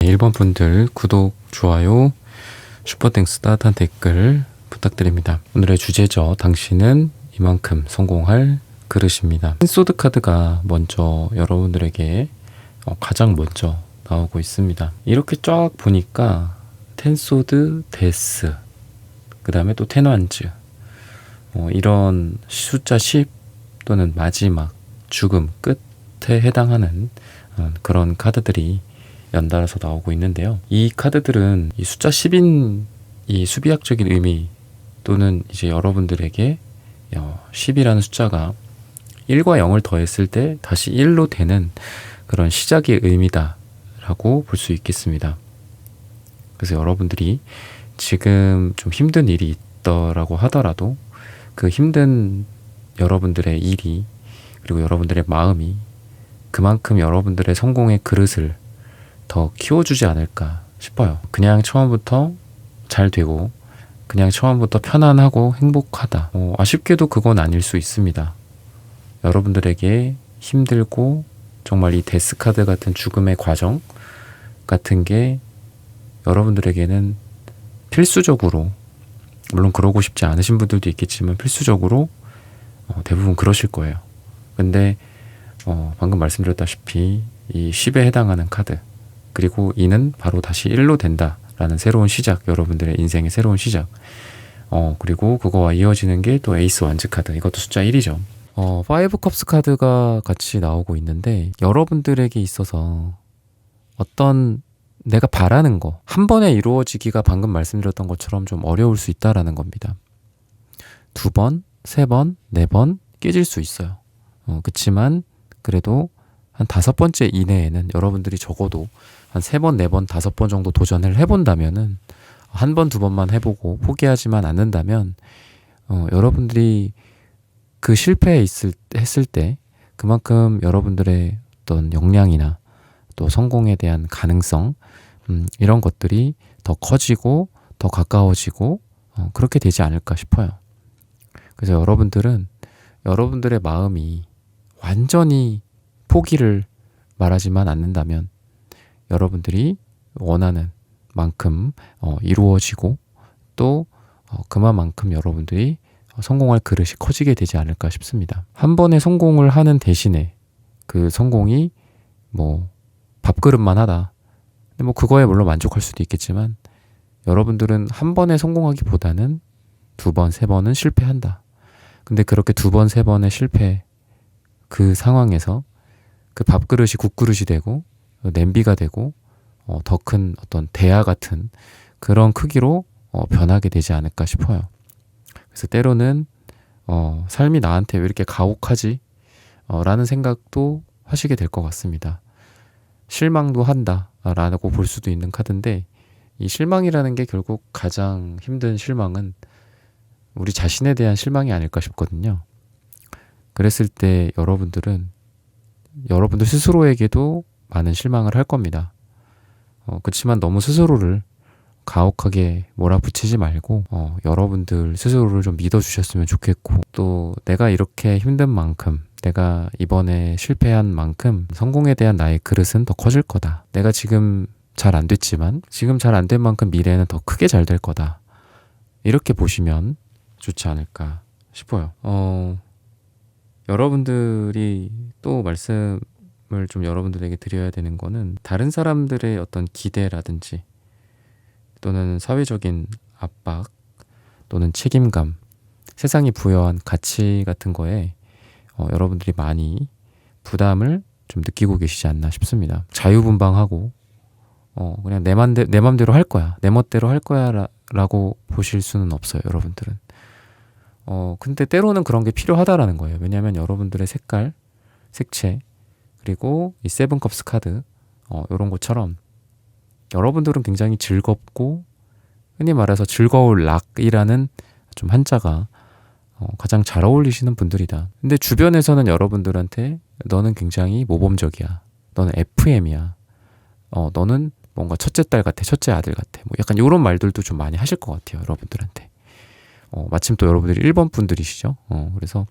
1번 분들 구독, 좋아요, 슈퍼땡스 따뜻한 댓글 부탁드립니다. 오늘의 주제죠. 당신은 이만큼 성공할 그릇입니다. 텐소드 카드가 먼저 여러분들에게 가장 먼저 나오고 있습니다. 이렇게 쫙 보니까 텐소드, 데스, 그 다음에 또 텐완즈, 이런 숫자 10 또는 마지막, 죽음, 끝에 해당하는 그런 카드들이 연달아서 나오고 있는데요. 이 카드들은 이 숫자 10인 이 수비학적인 의미 또는 이제 여러분들에게 10이라는 숫자가 1과 0을 더했을 때 다시 1로 되는 그런 시작의 의미다라고 볼 수 있겠습니다. 그래서 여러분들이 지금 좀 힘든 일이 있더라고 하더라도 그 힘든 여러분들의 일이 그리고 여러분들의 마음이 그만큼 여러분들의 성공의 그릇을 더 키워주지 않을까 싶어요. 그냥 처음부터 잘 되고 그냥 처음부터 편안하고 행복하다. 아쉽게도 그건 아닐 수 있습니다. 여러분들에게 힘들고 정말 이 데스카드 같은 죽음의 과정 같은 게 여러분들에게는 필수적으로, 물론 그러고 싶지 않으신 분들도 있겠지만 필수적으로 대부분 그러실 거예요. 근데 방금 말씀드렸다시피 이 10에 해당하는 카드, 그리고 이는 바로 다시 1로 된다라는 새로운 시작, 여러분들의 인생의 새로운 시작. 그리고 그거와 이어지는 게 또 에이스 완즈 카드, 이것도 숫자 1이죠. 5 컵스 카드가 같이 나오고 있는데 여러분들에게 있어서 어떤 내가 바라는 거 한 번에 이루어지기가 방금 말씀드렸던 것처럼 좀 어려울 수 있다라는 겁니다. 2번, 3번, 4번 깨질 수 있어요. 그치만 그래도 한 5번째 이내에는 여러분들이 적어도 한 3번, 4번, 5번 정도 도전을 해본다면은 한 번, 2번만 해보고 포기하지만 않는다면 여러분들이 그 실패에 했을 때 그만큼 여러분들의 어떤 역량이나 또 성공에 대한 가능성, 이런 것들이 더 커지고 더 가까워지고 그렇게 되지 않을까 싶어요. 그래서 여러분들은 여러분들의 마음이 완전히 포기를 말하지만 않는다면 여러분들이 원하는 만큼 이루어지고 또 그만큼 여러분들이 성공할 그릇이 커지게 되지 않을까 싶습니다. 한 번에 성공을 하는 대신에 그 성공이 밥그릇만 하다. 근데 그거에 물론 만족할 수도 있겠지만 여러분들은 한 번에 성공하기보다는 2번, 3번은 실패한다. 근데 그렇게 2번, 3번의 실패 그 상황에서 그 밥그릇이 국그릇이 되고 냄비가 되고 더 큰 어떤 대야 같은 그런 크기로 변하게 되지 않을까 싶어요. 그래서 때로는 삶이 나한테 왜 이렇게 가혹하지? 라는 생각도 하시게 될 것 같습니다. 실망도 한다 라고 볼 수도 있는 카드인데 이 실망이라는 게 결국 가장 힘든 실망은 우리 자신에 대한 실망이 아닐까 싶거든요. 그랬을 때 여러분들 스스로에게도 많은 실망을 할 겁니다. 그렇지만 너무 스스로를 가혹하게 몰아붙이지 말고 여러분들 스스로를 좀 믿어주셨으면 좋겠고 또 내가 이렇게 힘든 만큼 내가 이번에 실패한 만큼 성공에 대한 나의 그릇은 더 커질 거다. 내가 지금 잘 안 됐지만 지금 잘 안 된 만큼 미래에는 더 크게 잘 될 거다. 이렇게 보시면 좋지 않을까 싶어요. 여러분들이 또 말씀을 좀 여러분들에게 드려야 되는 거는 다른 사람들의 어떤 기대라든지 또는 사회적인 압박 또는 책임감, 세상이 부여한 가치 같은 거에 여러분들이 많이 부담을 좀 느끼고 계시지 않나 싶습니다. 자유분방하고 그냥 내 맘대로 할 거야, 내 멋대로 할 거야 라고 보실 수는 없어요. 여러분들은 근데 때로는 그런 게 필요하다라는 거예요. 왜냐하면 여러분들의 색깔, 색채 그리고 이 세븐컵스 카드 이런 것처럼 여러분들은 굉장히 즐겁고 흔히 말해서 즐거울 락이라는 좀 한자가 가장 잘 어울리시는 분들이다. 근데 주변에서는 여러분들한테 너는 굉장히 모범적이야, 너는 FM이야, 너는 뭔가 첫째 딸 같아, 첫째 아들 같아, 약간 이런 말들도 좀 많이 하실 것 같아요. 여러분들한테 마침 또 여러분들이 1번 분들이시죠. 그래서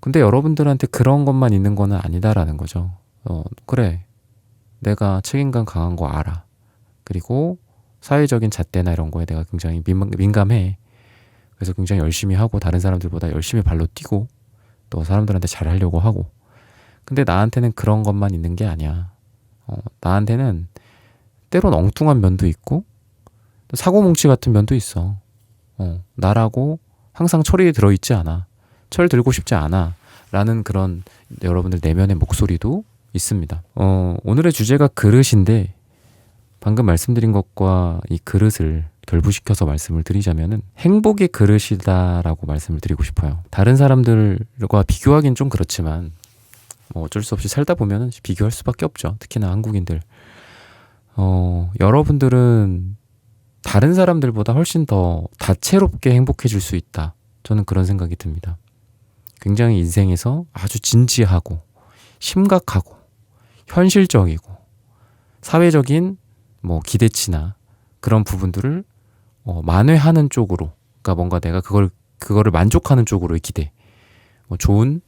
근데 여러분들한테 그런 것만 있는 거는 아니다라는 거죠. 그래, 내가 책임감 강한 거 알아. 그리고 사회적인 잣대나 이런 거에 내가 굉장히 민감해. 그래서 굉장히 열심히 하고 다른 사람들보다 열심히 발로 뛰고 또 사람들한테 잘하려고 하고. 근데 나한테는 그런 것만 있는 게 아니야. 나한테는 때론 엉뚱한 면도 있고 또 사고뭉치 같은 면도 있어. 나라고 항상 철이 들어있지 않아. 철 들고 싶지 않아. 라는 그런 여러분들 내면의 목소리도 있습니다. 오늘의 주제가 그릇인데 방금 말씀드린 것과 이 그릇을 결부시켜서 말씀을 드리자면은 행복의 그릇이다라고 말씀을 드리고 싶어요. 다른 사람들과 비교하긴 좀 그렇지만 뭐 어쩔 수 없이 살다 보면은 비교할 수밖에 없죠. 특히나 한국인들. 여러분들은 다른 사람들보다 훨씬 더 다채롭게 행복해질 수 있다. 저는 그런 생각이 듭니다. 굉장히 인생에서 아주 진지하고 심각하고 현실적이고 사회적인 뭐 기대치나 그런 부분들을 만회하는 쪽으로, 그러니까 뭔가 내가 그거를 만족하는 쪽으로의 기대, 좋은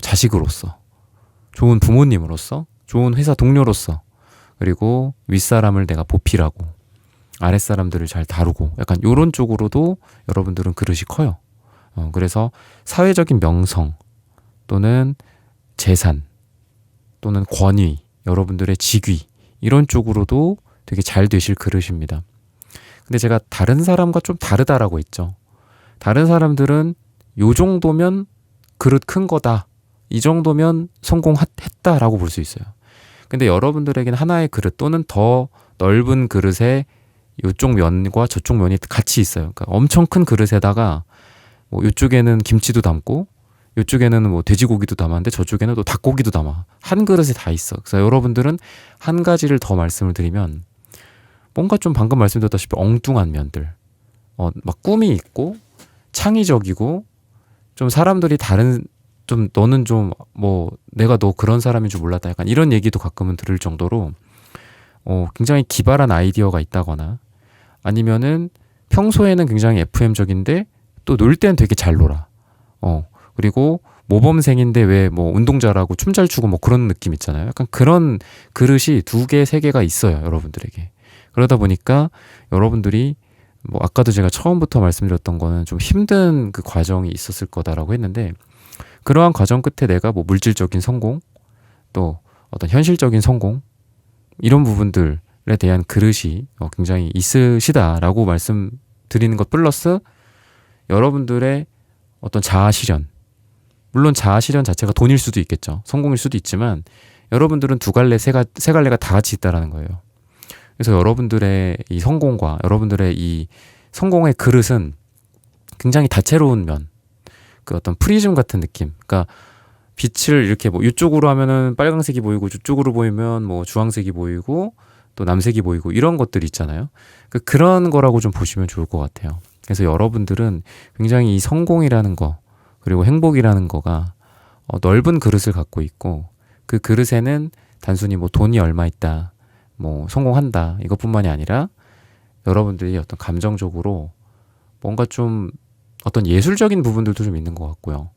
자식으로서, 좋은 부모님으로서, 좋은 회사 동료로서, 그리고 윗사람을 내가 보필하고 아랫사람들을 잘 다루고 약간 요런 쪽으로도 여러분들은 그릇이 커요. 그래서 사회적인 명성 또는 재산 또는 권위, 여러분들의 직위 이런 쪽으로도 되게 잘 되실 그릇입니다. 근데 제가 다른 사람과 좀 다르다라고 했죠. 다른 사람들은 요 정도면 그릇 큰 거다. 이 정도면 성공했다라고 볼 수 있어요. 근데 여러분들에게는 하나의 그릇 또는 더 넓은 그릇에 이쪽 면과 저쪽 면이 같이 있어요. 그러니까 엄청 큰 그릇에다가 뭐 이쪽에는 김치도 담고 이쪽에는 뭐 돼지고기도 담았는데 저쪽에는 또 닭고기도 담아. 한 그릇에 다 있어. 그래서 여러분들은 한 가지를 더 말씀을 드리면 뭔가 좀 방금 말씀드렸다시피 엉뚱한 면들, 막 꿈이 있고 창의적이고 좀 사람들이 좀 너는 좀 뭐 내가 너 그런 사람인 줄 몰랐다 약간 이런 얘기도 가끔은 들을 정도로 굉장히 기발한 아이디어가 있다거나 아니면은 평소에는 굉장히 FM적인데 또 놀 때는 되게 잘 놀아. 그리고 모범생인데 왜 뭐 운동 잘하고 춤 잘 추고 뭐 그런 느낌 있잖아요. 약간 그런 그릇이 2개, 3개가 있어요, 여러분들에게. 그러다 보니까 여러분들이 뭐 아까도 제가 처음부터 말씀드렸던 거는 좀 힘든 그 과정이 있었을 거다라고 했는데 그러한 과정 끝에 내가 뭐 물질적인 성공 또 어떤 현실적인 성공 이런 부분들에 대한 그릇이 굉장히 있으시다라고 말씀드리는 것 플러스 여러분들의 어떤 자아 실현, 물론 자아 실현 자체가 돈일 수도 있겠죠. 성공일 수도 있지만 여러분들은 2갈래, 3갈래가 다 같이 있다라는 거예요. 그래서 여러분들의 이 성공과 여러분들의 이 성공의 그릇은 굉장히 다채로운 면, 그 어떤 프리즘 같은 느낌. 그러니까 빛을 이렇게 뭐 이쪽으로 하면은 빨강색이 보이고 이쪽으로 보이면 뭐 주황색이 보이고 또 남색이 보이고 이런 것들이 있잖아요. 그런 거라고 좀 보시면 좋을 것 같아요. 그래서 여러분들은 굉장히 이 성공이라는 거 그리고 행복이라는 거가 넓은 그릇을 갖고 있고 그 그릇에는 단순히 뭐 돈이 얼마 있다, 뭐 성공한다 이것뿐만이 아니라 여러분들이 어떤 감정적으로 뭔가 좀 어떤 예술적인 부분들도 좀 있는 것 같고요.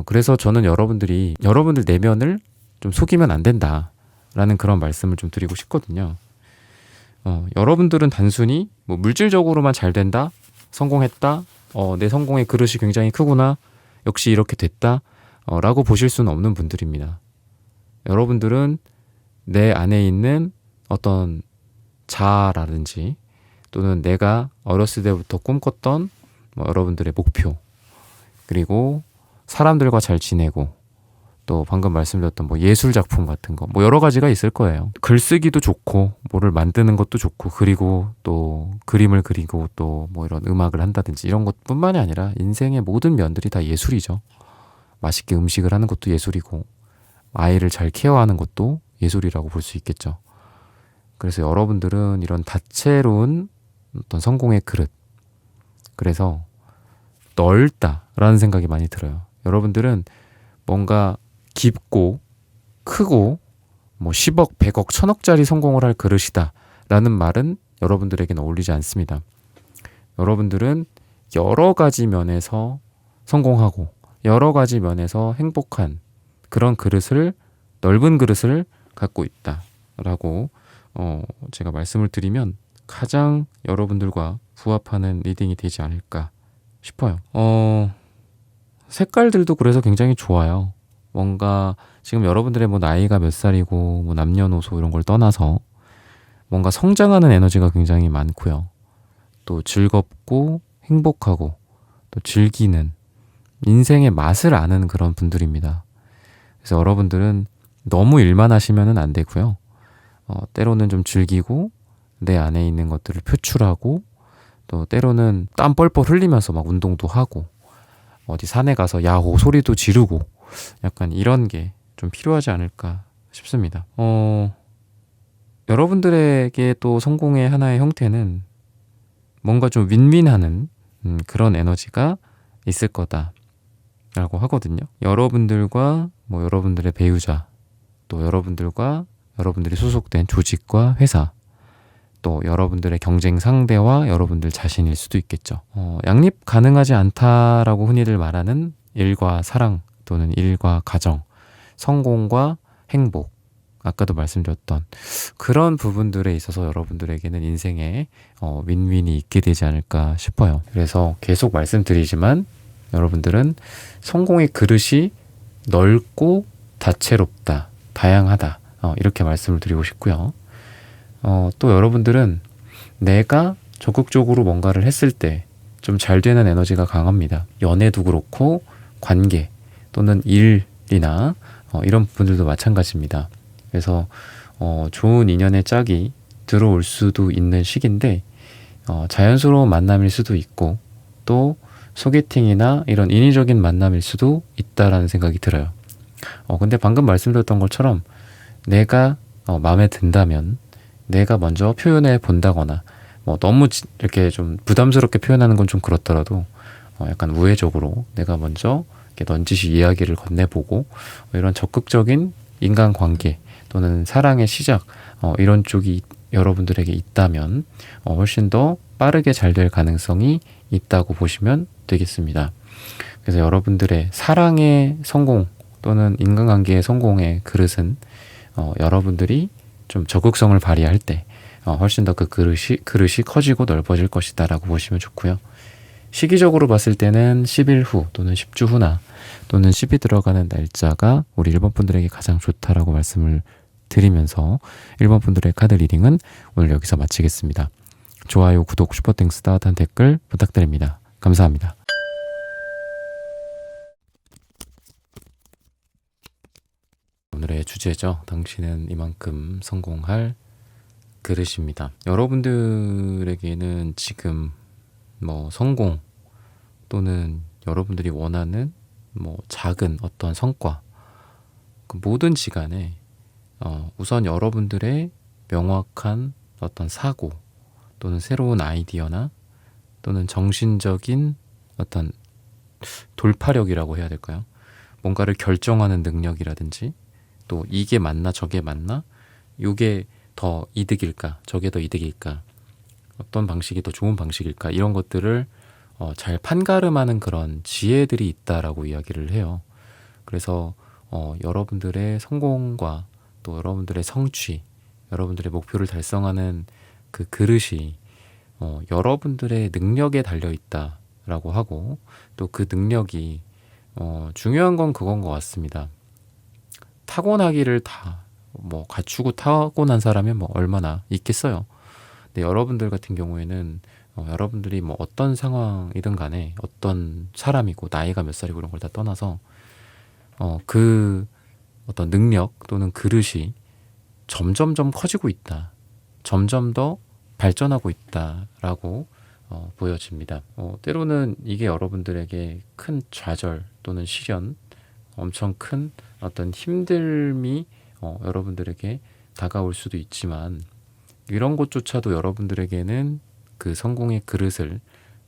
그래서 저는 여러분들 내면을 좀 속이면 안 된다라는 그런 말씀을 좀 드리고 싶거든요. 여러분들은 단순히 뭐 물질적으로만 잘 된다, 성공했다, 내 성공의 그릇이 굉장히 크구나, 역시 이렇게 됐다, 라고 보실 수는 없는 분들입니다. 여러분들은 내 안에 있는 어떤 자아라든지 또는 내가 어렸을 때부터 꿈꿨던 뭐 여러분들의 목표 그리고 사람들과 잘 지내고 또 방금 말씀드렸던 뭐 예술 작품 같은 거 뭐 여러 가지가 있을 거예요. 글쓰기도 좋고 뭐를 만드는 것도 좋고 그리고 또 그림을 그리고 또 뭐 이런 음악을 한다든지 이런 것뿐만이 아니라 인생의 모든 면들이 다 예술이죠. 맛있게 음식을 하는 것도 예술이고 아이를 잘 케어하는 것도 예술이라고 볼 수 있겠죠. 그래서 여러분들은 이런 다채로운 어떤 성공의 그릇, 그래서 넓다라는 생각이 많이 들어요. 여러분들은 뭔가 깊고 크고 뭐 10억, 100억, 1000억짜리 성공을 할 그릇이다 라는 말은 여러분들에게는 어울리지 않습니다. 여러분들은 여러 가지 면에서 성공하고 여러 가지 면에서 행복한 그런 그릇을, 넓은 그릇을 갖고 있다라고 제가 말씀을 드리면 가장 여러분들과 부합하는 리딩이 되지 않을까 싶어요. 색깔들도 그래서 굉장히 좋아요. 뭔가 지금 여러분들의 뭐 나이가 몇 살이고 뭐 남녀노소 이런 걸 떠나서 뭔가 성장하는 에너지가 굉장히 많고요. 또 즐겁고 행복하고 또 즐기는 인생의 맛을 아는 그런 분들입니다. 그래서 여러분들은 너무 일만 하시면은 안 되고요. 때로는 좀 즐기고 내 안에 있는 것들을 표출하고 또 때로는 땀 뻘뻘 흘리면서 막 운동도 하고 어디 산에 가서 야호 소리도 지르고 약간 이런 게 좀 필요하지 않을까 싶습니다. 여러분들에게 또 성공의 하나의 형태는 뭔가 좀 윈윈하는 그런 에너지가 있을 거다라고 하거든요. 여러분들과 뭐 여러분들의 배우자, 또 여러분들과 여러분들이 소속된 조직과 회사, 또 여러분들의 경쟁 상대와 여러분들 자신일 수도 있겠죠. 양립 가능하지 않다라고 흔히들 말하는 일과 사랑 또는 일과 가정, 성공과 행복, 아까도 말씀드렸던 그런 부분들에 있어서 여러분들에게는 인생에 윈윈이 있게 되지 않을까 싶어요. 그래서 계속 말씀드리지만 여러분들은 성공의 그릇이 넓고 다채롭다, 다양하다, 이렇게 말씀을 드리고 싶고요. 또 여러분들은 내가 적극적으로 뭔가를 했을 때 좀 잘 되는 에너지가 강합니다. 연애도 그렇고 관계 또는 일이나 이런 부분들도 마찬가지입니다. 그래서 좋은 인연의 짝이 들어올 수도 있는 시기인데 자연스러운 만남일 수도 있고 또 소개팅이나 이런 인위적인 만남일 수도 있다라는 생각이 들어요. 근데 방금 말씀드렸던 것처럼 내가 마음에 든다면 내가 먼저 표현해 본다거나 뭐 너무 이렇게 좀 부담스럽게 표현하는 건 좀 그렇더라도 약간 우회적으로 내가 먼저 이렇게 넌지시 이야기를 건네보고 이런 적극적인 인간관계 또는 사랑의 시작 이런 쪽이 여러분들에게 있다면 훨씬 더 빠르게 잘 될 가능성이 있다고 보시면 되겠습니다. 그래서 여러분들의 사랑의 성공 또는 인간관계의 성공의 그릇은 여러분들이 좀 적극성을 발휘할 때 훨씬 더 그 그릇이 커지고 넓어질 것이다 라고 보시면 좋고요. 시기적으로 봤을 때는 10일 후 또는 10주 후나 또는 10이 들어가는 날짜가 우리 1번 분들에게 가장 좋다라고 말씀을 드리면서 1번 분들의 카드 리딩은 오늘 여기서 마치겠습니다. 좋아요, 구독, 슈퍼땡스, 따뜻한 댓글 부탁드립니다. 감사합니다. 오늘의 주제죠. 당신은 이만큼 성공할 그릇입니다. 여러분들에게는 지금 뭐 성공 또는 여러분들이 원하는 뭐 작은 어떤 성과 그 뭐든지 간에 우선 여러분들의 명확한 어떤 사고 또는 새로운 아이디어나 또는 정신적인 어떤 돌파력이라고 해야 될까요? 뭔가를 결정하는 능력이라든지 또 이게 맞나 저게 맞나 이게 더 이득일까 저게 더 이득일까 어떤 방식이 더 좋은 방식일까 이런 것들을 잘 판가름하는 그런 지혜들이 있다라고 이야기를 해요. 그래서 여러분들의 성공과 또 여러분들의 성취, 여러분들의 목표를 달성하는 그 그릇이 여러분들의 능력에 달려 있다라고 하고 또 그 능력이 중요한 건 그건 것 같습니다. 타고나기를 다 뭐 갖추고 타고난 사람이 뭐 얼마나 있겠어요. 근데 여러분들 같은 경우에는 여러분들이 뭐 어떤 상황이든 간에 어떤 사람이고 나이가 몇 살이고 이런 걸 다 떠나서 그 어떤 능력 또는 그릇이 점점점 커지고 있다. 점점 더 발전하고 있다라고 보여집니다. 때로는 이게 여러분들에게 큰 좌절 또는 시련, 엄청 큰 어떤 힘듦이 여러분들에게 다가올 수도 있지만 이런 것조차도 여러분들에게는 그 성공의 그릇을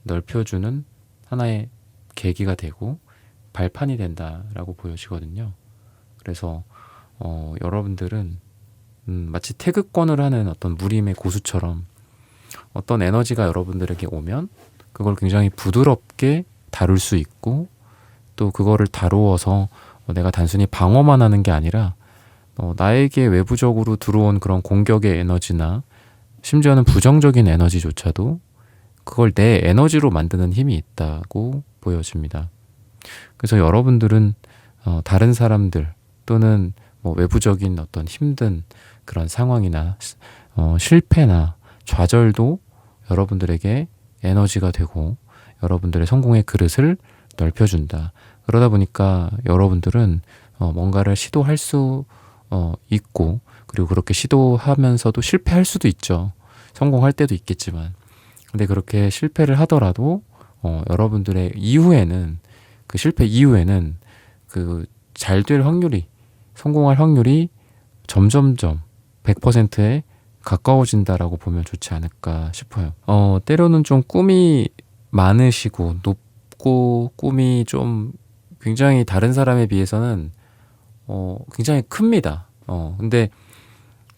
넓혀주는 하나의 계기가 되고 발판이 된다라고 보여지거든요. 그래서 여러분들은 마치 태극권을 하는 어떤 무림의 고수처럼 어떤 에너지가 여러분들에게 오면 그걸 굉장히 부드럽게 다룰 수 있고 또 그거를 다루어서 내가 단순히 방어만 하는 게 아니라 나에게 외부적으로 들어온 그런 공격의 에너지나 심지어는 부정적인 에너지조차도 그걸 내 에너지로 만드는 힘이 있다고 보여집니다. 그래서 여러분들은 다른 사람들 또는 뭐 외부적인 어떤 힘든 그런 상황이나 실패나 좌절도 여러분들에게 에너지가 되고 여러분들의 성공의 그릇을 넓혀준다. 그러다 보니까 여러분들은 뭔가를 시도할 수 있고, 그리고 그렇게 시도하면서도 실패할 수도 있죠. 성공할 때도 있겠지만, 근데 그렇게 실패를 하더라도 여러분들의 이후에는, 그 실패 이후에는 그 잘 될 확률이, 성공할 확률이 점점점 100%에 가까워진다라고 보면 좋지 않을까 싶어요. 때로는 좀 꿈이 많으시고 높고 꿈이 좀 굉장히 다른 사람에 비해서는 굉장히 큽니다. 근데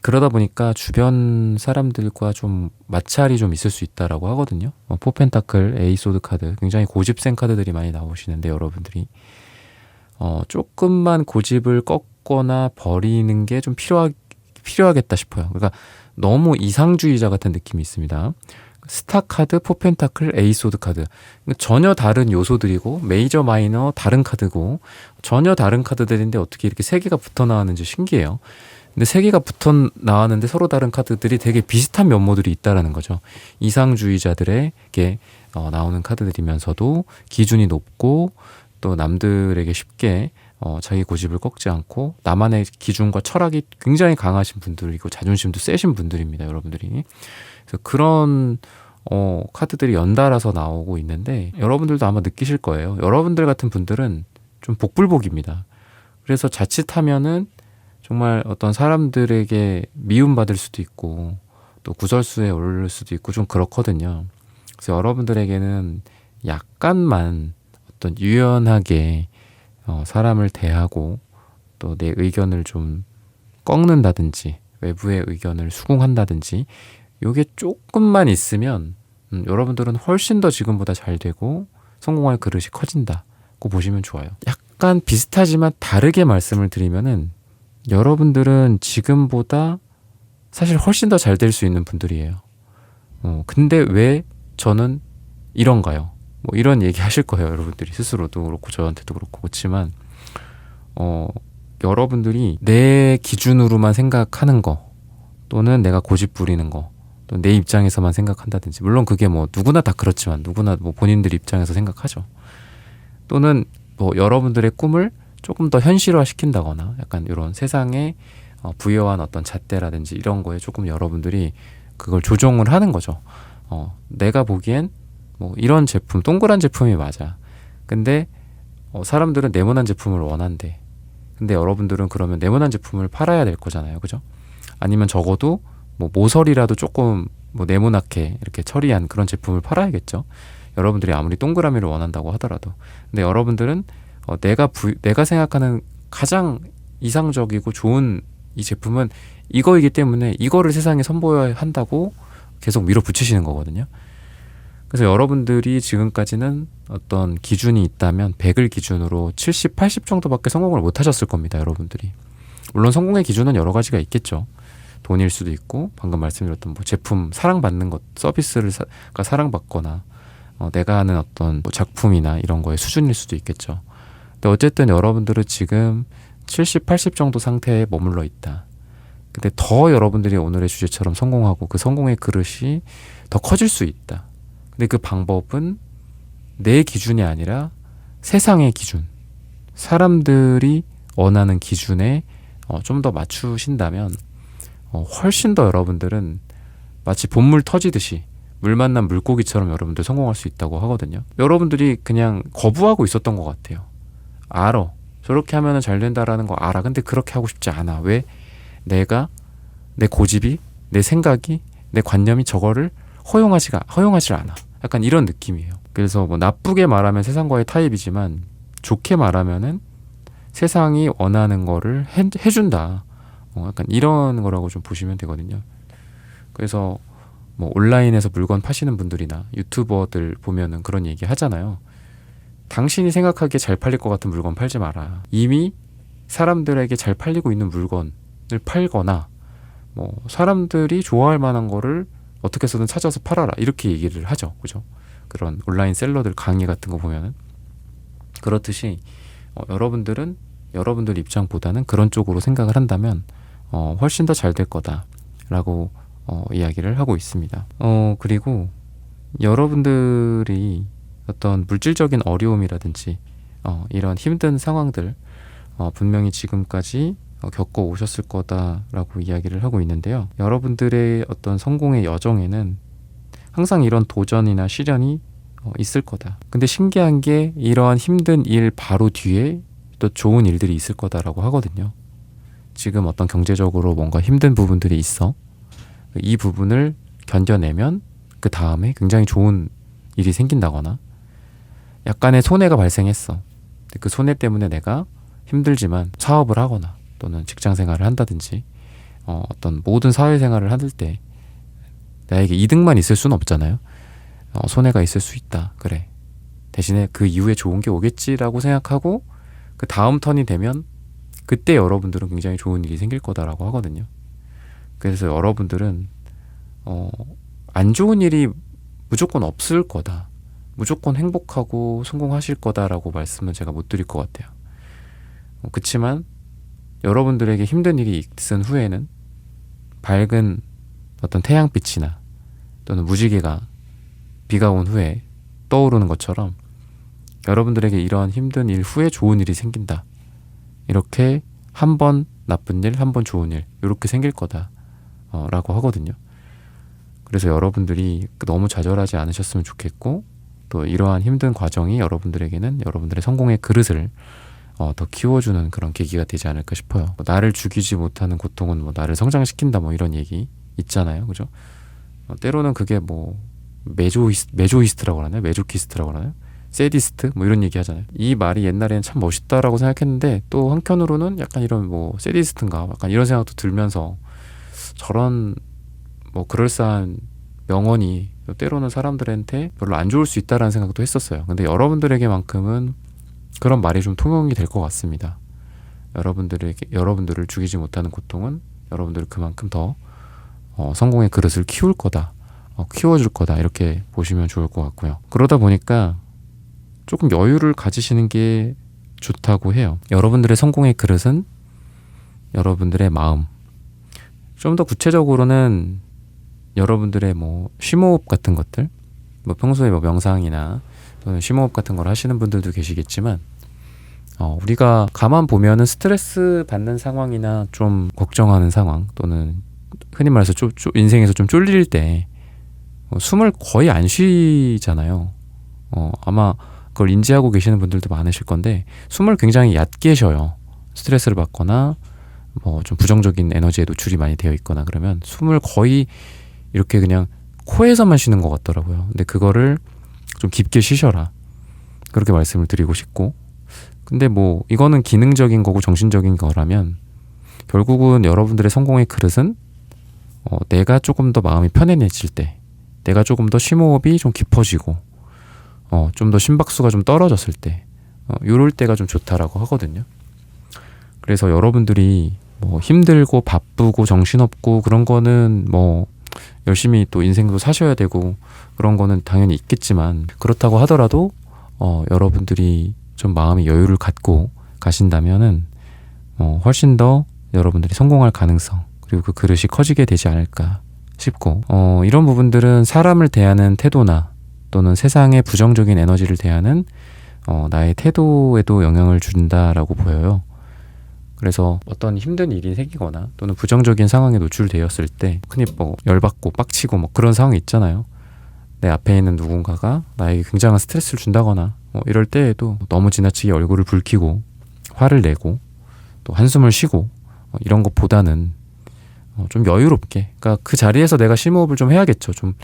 그러다 보니까 주변 사람들과 좀 마찰이 좀 있을 수 있다라고 하거든요. 포펜타클, 에이소드 카드, 굉장히 고집센 카드들이 많이 나오시는데 여러분들이 조금만 고집을 꺾거나 버리는 게 좀 필요하겠다 싶어요. 그러니까 너무 이상주의자 같은 느낌이 있습니다. 스타 카드, 포펜타클, 에이소드 카드, 전혀 다른 요소들이고 메이저 마이너 다른 카드고 전혀 다른 카드들인데 어떻게 이렇게 세 개가 붙어 나왔는지 신기해요. 근데 세 개가 붙어 나왔는데 서로 다른 카드들이 되게 비슷한 면모들이 있다라는 거죠. 이상주의자들에게 나오는 카드들이면서도 기준이 높고 또 남들에게 쉽게 자기 고집을 꺾지 않고 나만의 기준과 철학이 굉장히 강하신 분들이고 자존심도 세신 분들입니다, 여러분들이. 그래서 그런 카드들이 연달아서 나오고 있는데 여러분들도 아마 느끼실 거예요. 여러분들 같은 분들은 좀 복불복입니다. 그래서 자칫하면은 정말 어떤 사람들에게 미움받을 수도 있고 또 구설수에 오를 수도 있고 좀 그렇거든요. 그래서 여러분들에게는 약간만 어떤 유연하게 사람을 대하고 또 내 의견을 좀 꺾는다든지 외부의 의견을 수긍한다든지 요게 조금만 있으면 여러분들은 훨씬 더 지금보다 잘 되고 성공할 그릇이 커진다고 보시면 좋아요. 약간 비슷하지만 다르게 말씀을 드리면은 여러분들은 지금보다 사실 훨씬 더 잘 될 수 있는 분들이에요. 근데 왜 저는 이런가요? 뭐 이런 얘기 하실 거예요. 여러분들이 스스로도 그렇고 저한테도 그렇고. 그렇지만 여러분들이 내 기준으로만 생각하는 거 또는 내가 고집 부리는 거 또 내 입장에서만 생각한다든지, 물론 그게 뭐 누구나 다 그렇지만 누구나 뭐 본인들 입장에서 생각하죠. 또는 뭐 여러분들의 꿈을 조금 더 현실화 시킨다거나 약간 이런 세상에 부여한 어떤 잣대라든지 이런 거에 조금 여러분들이 그걸 조정을 하는 거죠. 내가 보기엔 뭐 이런 제품, 동그란 제품이 맞아. 근데 사람들은 네모난 제품을 원한대. 근데 여러분들은 그러면 네모난 제품을 팔아야 될 거잖아요. 그죠? 아니면 적어도 뭐 모서리라도 조금 뭐 네모나게 이렇게 처리한 그런 제품을 팔아야겠죠. 여러분들이 아무리 동그라미를 원한다고 하더라도. 근데 여러분들은 내가 생각하는 가장 이상적이고 좋은 이 제품은 이거이기 때문에 이거를 세상에 선보여야 한다고 계속 밀어붙이시는 거거든요. 그래서 여러분들이 지금까지는 어떤 기준이 있다면 100을 기준으로 70, 80 정도밖에 성공을 못 하셨을 겁니다, 여러분들이. 물론 성공의 기준은 여러 가지가 있겠죠. 돈일 수도 있고 방금 말씀드렸던 뭐 제품 사랑받는 것, 서비스를 사랑받거나 내가 하는 어떤 뭐 작품이나 이런 거의 수준일 수도 있겠죠. 근데 어쨌든 여러분들은 지금 70, 80 정도 상태에 머물러 있다. 근데 더 여러분들이 오늘의 주제처럼 성공하고 그 성공의 그릇이 더 커질 수 있다. 근데 그 방법은 내 기준이 아니라 세상의 기준, 사람들이 원하는 기준에 좀 더 맞추신다면 훨씬 더 여러분들은 마치 봇물 터지듯이 물 만난 물고기처럼 여러분들 성공할 수 있다고 하거든요. 여러분들이 그냥 거부하고 있었던 것 같아요. 알아. 저렇게 하면 잘 된다라는 거 알아. 근데 그렇게 하고 싶지 않아. 왜? 내가 내 고집이, 내 생각이, 내 관념이 저거를 허용하지 않아. 약간 이런 느낌이에요. 그래서 뭐 나쁘게 말하면 세상과의 타협이지만 좋게 말하면은 세상이 원하는 거를 해준다. 약간 이런 거라고 좀 보시면 되거든요. 그래서 뭐 온라인에서 물건 파시는 분들이나 유튜버들 보면은 그런 얘기 하잖아요. 당신이 생각하기에 잘 팔릴 것 같은 물건 팔지 마라. 이미 사람들에게 잘 팔리고 있는 물건, 팔거나 뭐 사람들이 좋아할 만한 거를 어떻게 해서든 찾아서 팔아라 이렇게 얘기를 하죠. 그죠? 그런 온라인 셀러들 강의 같은 거 보면은 그렇듯이 여러분들은 여러분들 입장보다는 그런 쪽으로 생각을 한다면 훨씬 더 잘 될 거다라고 이야기를 하고 있습니다. 그리고 여러분들이 어떤 물질적인 어려움이라든지 이런 힘든 상황들 분명히 지금까지 겪어 오셨을 거다라고 이야기를 하고 있는데요. 여러분들의 어떤 성공의 여정에는 항상 이런 도전이나 시련이 있을 거다. 근데 신기한 게 이러한 힘든 일 바로 뒤에 또 좋은 일들이 있을 거다라고 하거든요. 지금 어떤 경제적으로 뭔가 힘든 부분들이 있어. 이 부분을 견뎌내면 그 다음에 굉장히 좋은 일이 생긴다거나 약간의 손해가 발생했어. 그 손해 때문에 내가 힘들지만 사업을 하거나 또는 직장 생활을 한다든지 어떤 모든 사회생활을 할 때 나에게 이득만 있을 수는 없잖아요. 손해가 있을 수 있다. 그래. 대신에 그 이후에 좋은 게 오겠지라고 생각하고 그 다음 턴이 되면 그때 여러분들은 굉장히 좋은 일이 생길 거다라고 하거든요. 그래서 여러분들은 안 좋은 일이 무조건 없을 거다. 무조건 행복하고 성공하실 거다라고 말씀은 제가 못 드릴 것 같아요. 그치만 여러분들에게 힘든 일이 있은 후에는 밝은 어떤 태양빛이나 또는 무지개가 비가 온 후에 떠오르는 것처럼 여러분들에게 이러한 힘든 일 후에 좋은 일이 생긴다. 이렇게 한 번 나쁜 일, 한 번 좋은 일 이렇게 생길 거다 라고 하거든요. 그래서 여러분들이 너무 좌절하지 않으셨으면 좋겠고 또 이러한 힘든 과정이 여러분들에게는 여러분들의 성공의 그릇을 더 키워주는 그런 계기가 되지 않을까 싶어요. 나를 죽이지 못하는 고통은 뭐 나를 성장시킨다 뭐 이런 얘기 있잖아요. 그죠? 때로는 그게 뭐 메조이스트라고 하나요? 메조키스트라고 하나요? 세디스트? 뭐 이런 얘기 하잖아요. 이 말이 옛날에는 참 멋있다라고 생각했는데 또 한편으로는 약간 이런 뭐 세디스트인가? 약간 이런 생각도 들면서 저런 뭐 그럴싸한 명언이 때로는 사람들한테 별로 안 좋을 수 있다라는 생각도 했었어요. 근데 여러분들에게만큼은 그런 말이 좀 통용이 될 것 같습니다. 여러분들을 죽이지 못하는 고통은 여러분들을 그만큼 더 성공의 그릇을 키울 거다. 키워줄 거다. 이렇게 보시면 좋을 것 같고요. 그러다 보니까 조금 여유를 가지시는 게 좋다고 해요. 여러분들의 성공의 그릇은 여러분들의 마음. 좀 더 구체적으로는 여러분들의 뭐 심호흡 같은 것들, 뭐 평소에 뭐 명상이나 또는 심호흡 같은 걸 하시는 분들도 계시겠지만 우리가 가만 보면은 스트레스 받는 상황이나 좀 걱정하는 상황 또는 흔히 말해서 인생에서 좀 쫄릴 때 숨을 거의 안 쉬잖아요. 아마 그걸 인지하고 계시는 분들도 많으실 건데 숨을 굉장히 얕게 쉬어요. 스트레스를 받거나 뭐 좀 부정적인 에너지에 노출이 많이 되어 있거나 그러면 숨을 거의 이렇게 그냥 코에서만 쉬는 것 같더라고요. 근데 그거를 좀 깊게 쉬셔라. 그렇게 말씀을 드리고 싶고 근데 뭐 이거는 기능적인 거고 정신적인 거라면 결국은 여러분들의 성공의 그릇은 내가 조금 더 마음이 편안해질 때 내가 조금 더 심호흡이 좀 깊어지고 좀 더 심박수가 좀 떨어졌을 때 요럴 때가 좀 좋다라고 하거든요. 그래서 여러분들이 뭐 힘들고 바쁘고 정신없고 그런 거는 뭐 열심히 또 인생도 사셔야 되고 그런 거는 당연히 있겠지만 그렇다고 하더라도 여러분들이 좀 마음의 여유를 갖고 가신다면은 훨씬 더 여러분들이 성공할 가능성 그리고 그 그릇이 커지게 되지 않을까 싶고 이런 부분들은 사람을 대하는 태도나 또는 세상의 부정적인 에너지를 대하는 나의 태도에도 영향을 준다라고 보여요. 그래서 어떤 힘든 일이 생기거나 또는 부정적인 상황에 노출되었을 때 흔히 뭐 열받고 빡치고 뭐 그런 상황이 있잖아요. 내 앞에 있는 누군가가 나에게 굉장한 스트레스를 준다거나 이럴 때에도 너무 지나치게 얼굴을 붉히고 화를 내고 또 한숨을 쉬고 이런 것보다는 좀 여유롭게 그러니까 그 자리에서 내가 심호흡을 좀 해야겠죠. 좀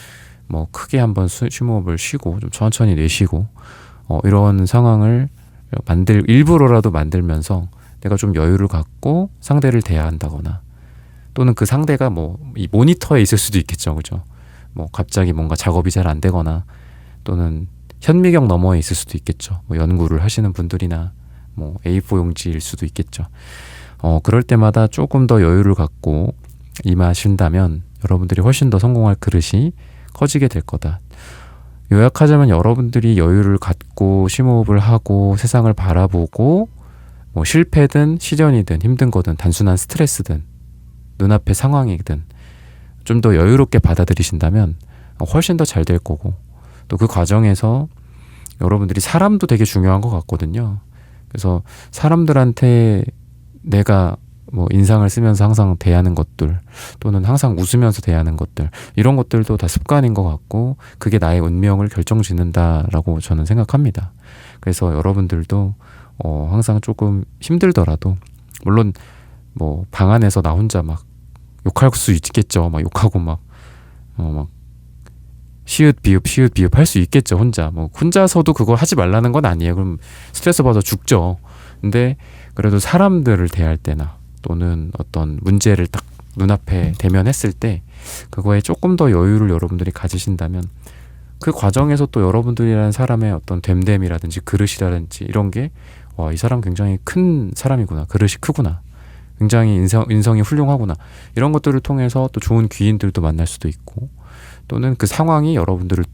뭐 크게 한번 심호흡을 쉬고 좀 천천히 내쉬고 이런 상황을 일부러라도 만들면서 내가 좀 여유를 갖고 상대를 대해야 한다거나 또는 그 상대가 뭐 이 모니터에 있을 수도 있겠죠. 그죠? 뭐 갑자기 뭔가 작업이 잘 안 되거나 또는 현미경 너머에 있을 수도 있겠죠. 뭐 연구를 하시는 분들이나 뭐 A4 용지일 수도 있겠죠. 그럴 때마다 조금 더 여유를 갖고 임하신다면 여러분들이 훨씬 더 성공할 그릇이 커지게 될 거다. 요약하자면 여러분들이 여유를 갖고 심호흡을 하고 세상을 바라보고 뭐 실패든 시련이든 힘든 거든 단순한 스트레스든 눈앞의 상황이든 좀 더 여유롭게 받아들이신다면 훨씬 더 잘 될 거고, 또 그 과정에서 여러분들이 사람도 되게 중요한 것 같거든요. 그래서 사람들한테 내가 뭐 인상을 쓰면서 항상 대하는 것들, 또는 항상 웃으면서 대하는 것들, 이런 것들도 다 습관인 것 같고 그게 나의 운명을 결정짓는다라고 저는 생각합니다. 그래서 여러분들도 항상 조금 힘들더라도, 물론 뭐 방 안에서 나 혼자 막 욕할 수 있겠죠. 막 욕하고 막 시읒 비읍 할 수 있겠죠. 혼자서도 그걸 하지 말라는 건 아니에요. 그럼 스트레스 받아 죽죠. 근데 그래도 사람들을 대할 때나 또는 어떤 문제를 딱 눈앞에 대면했을 때 그거에 조금 더 여유를 여러분들이 가지신다면 그 과정에서 또 여러분들이라는 사람의 어떤 됨됨이라든지 그릇이라든지 이런 게, 와, 이 사람 굉장히 큰 사람이구나, 그릇이 크구나, 굉장히 인성이 훌륭하구나, 이런 것들을 통해서 또 좋은 귀인들도 만날 수도 있고, 또는 그 상황이 여러분들을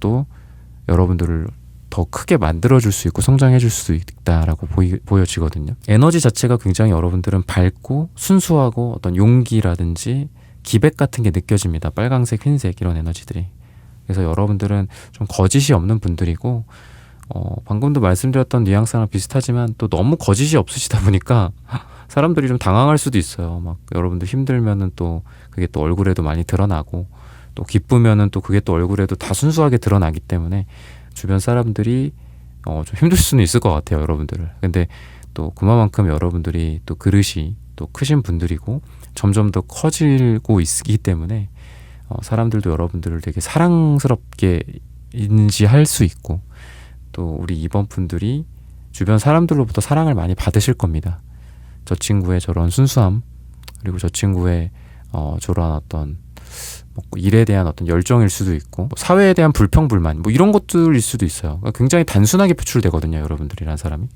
더 크게 만들어줄 수 있고 성장해줄 수 있다라고 보여지거든요. 에너지 자체가 굉장히 여러분들은 밝고 순수하고 어떤 용기라든지 기백 같은 게 느껴집니다. 빨강색, 흰색 이런 에너지들이. 그래서 여러분들은 좀 거짓이 없는 분들이고, 방금도 말씀드렸던 뉘앙스랑 비슷하지만 또 너무 거짓이 없으시다 보니까 사람들이 좀 당황할 수도 있어요. 막 여러분들 힘들면은 또 그게 또 얼굴에도 많이 드러나고, 또 기쁘면은 또 그게 또 얼굴에도 다 순수하게 드러나기 때문에 주변 사람들이 좀 힘들 수는 있을 것 같아요, 여러분들을. 근데 또 그만큼 여러분들이 또 그릇이 또 크신 분들이고 점점 더 커지고 있기 때문에 사람들도 여러분들을 되게 사랑스럽게 인지할 수 있고, 또 우리 이번 분들이 주변 사람들로부터 사랑을 많이 받으실 겁니다. 저 친구의 저런 순수함, 그리고 저 친구의 저런 어떤 일에 대한 어떤 열정일 수도 있고, 사회에 대한 불평불만, 뭐 이런 것들일 수도 있어요. 그러니까 굉장히 단순하게 표출되거든요, 여러분들이란 사람이.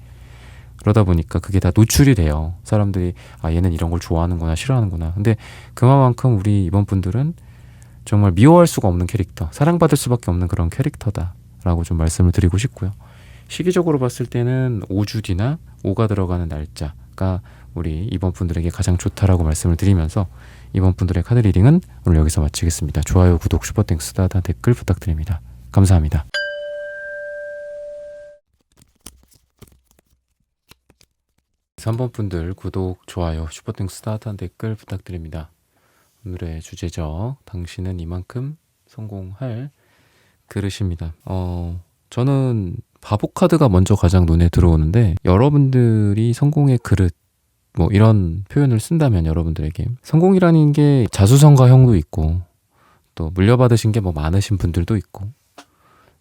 그러다 보니까 그게 다 노출이 돼요. 사람들이 얘는 이런 걸 좋아하는구나, 싫어하는구나. 근데 그만큼 우리 이번 분들은 정말 미워할 수가 없는 캐릭터, 사랑받을 수밖에 없는 그런 캐릭터다라고 좀 말씀을 드리고 싶고요. 시기적으로 봤을 때는 5주 뒤나 5가 들어가는 날짜가 우리 이번 분들에게 가장 좋다라고 말씀을 드리면서 이번 분들의 카드 리딩은 오늘 여기서 마치겠습니다. 좋아요, 구독, 슈퍼땡스, 따단 댓글 부탁드립니다. 감사합니다. 3번 분들 구독, 좋아요, 슈퍼땡스, 따단 댓글 부탁드립니다. 오늘의 주제죠. 당신은 이만큼 성공할 그릇입니다. 저는 바보 카드가 먼저 가장 눈에 들어오는데, 여러분들이 성공의 그릇, 뭐 이런 표현을 쓴다면 여러분들에게 성공이라는 게 자수성가형도 있고, 또 물려받으신 게 뭐 많으신 분들도 있고,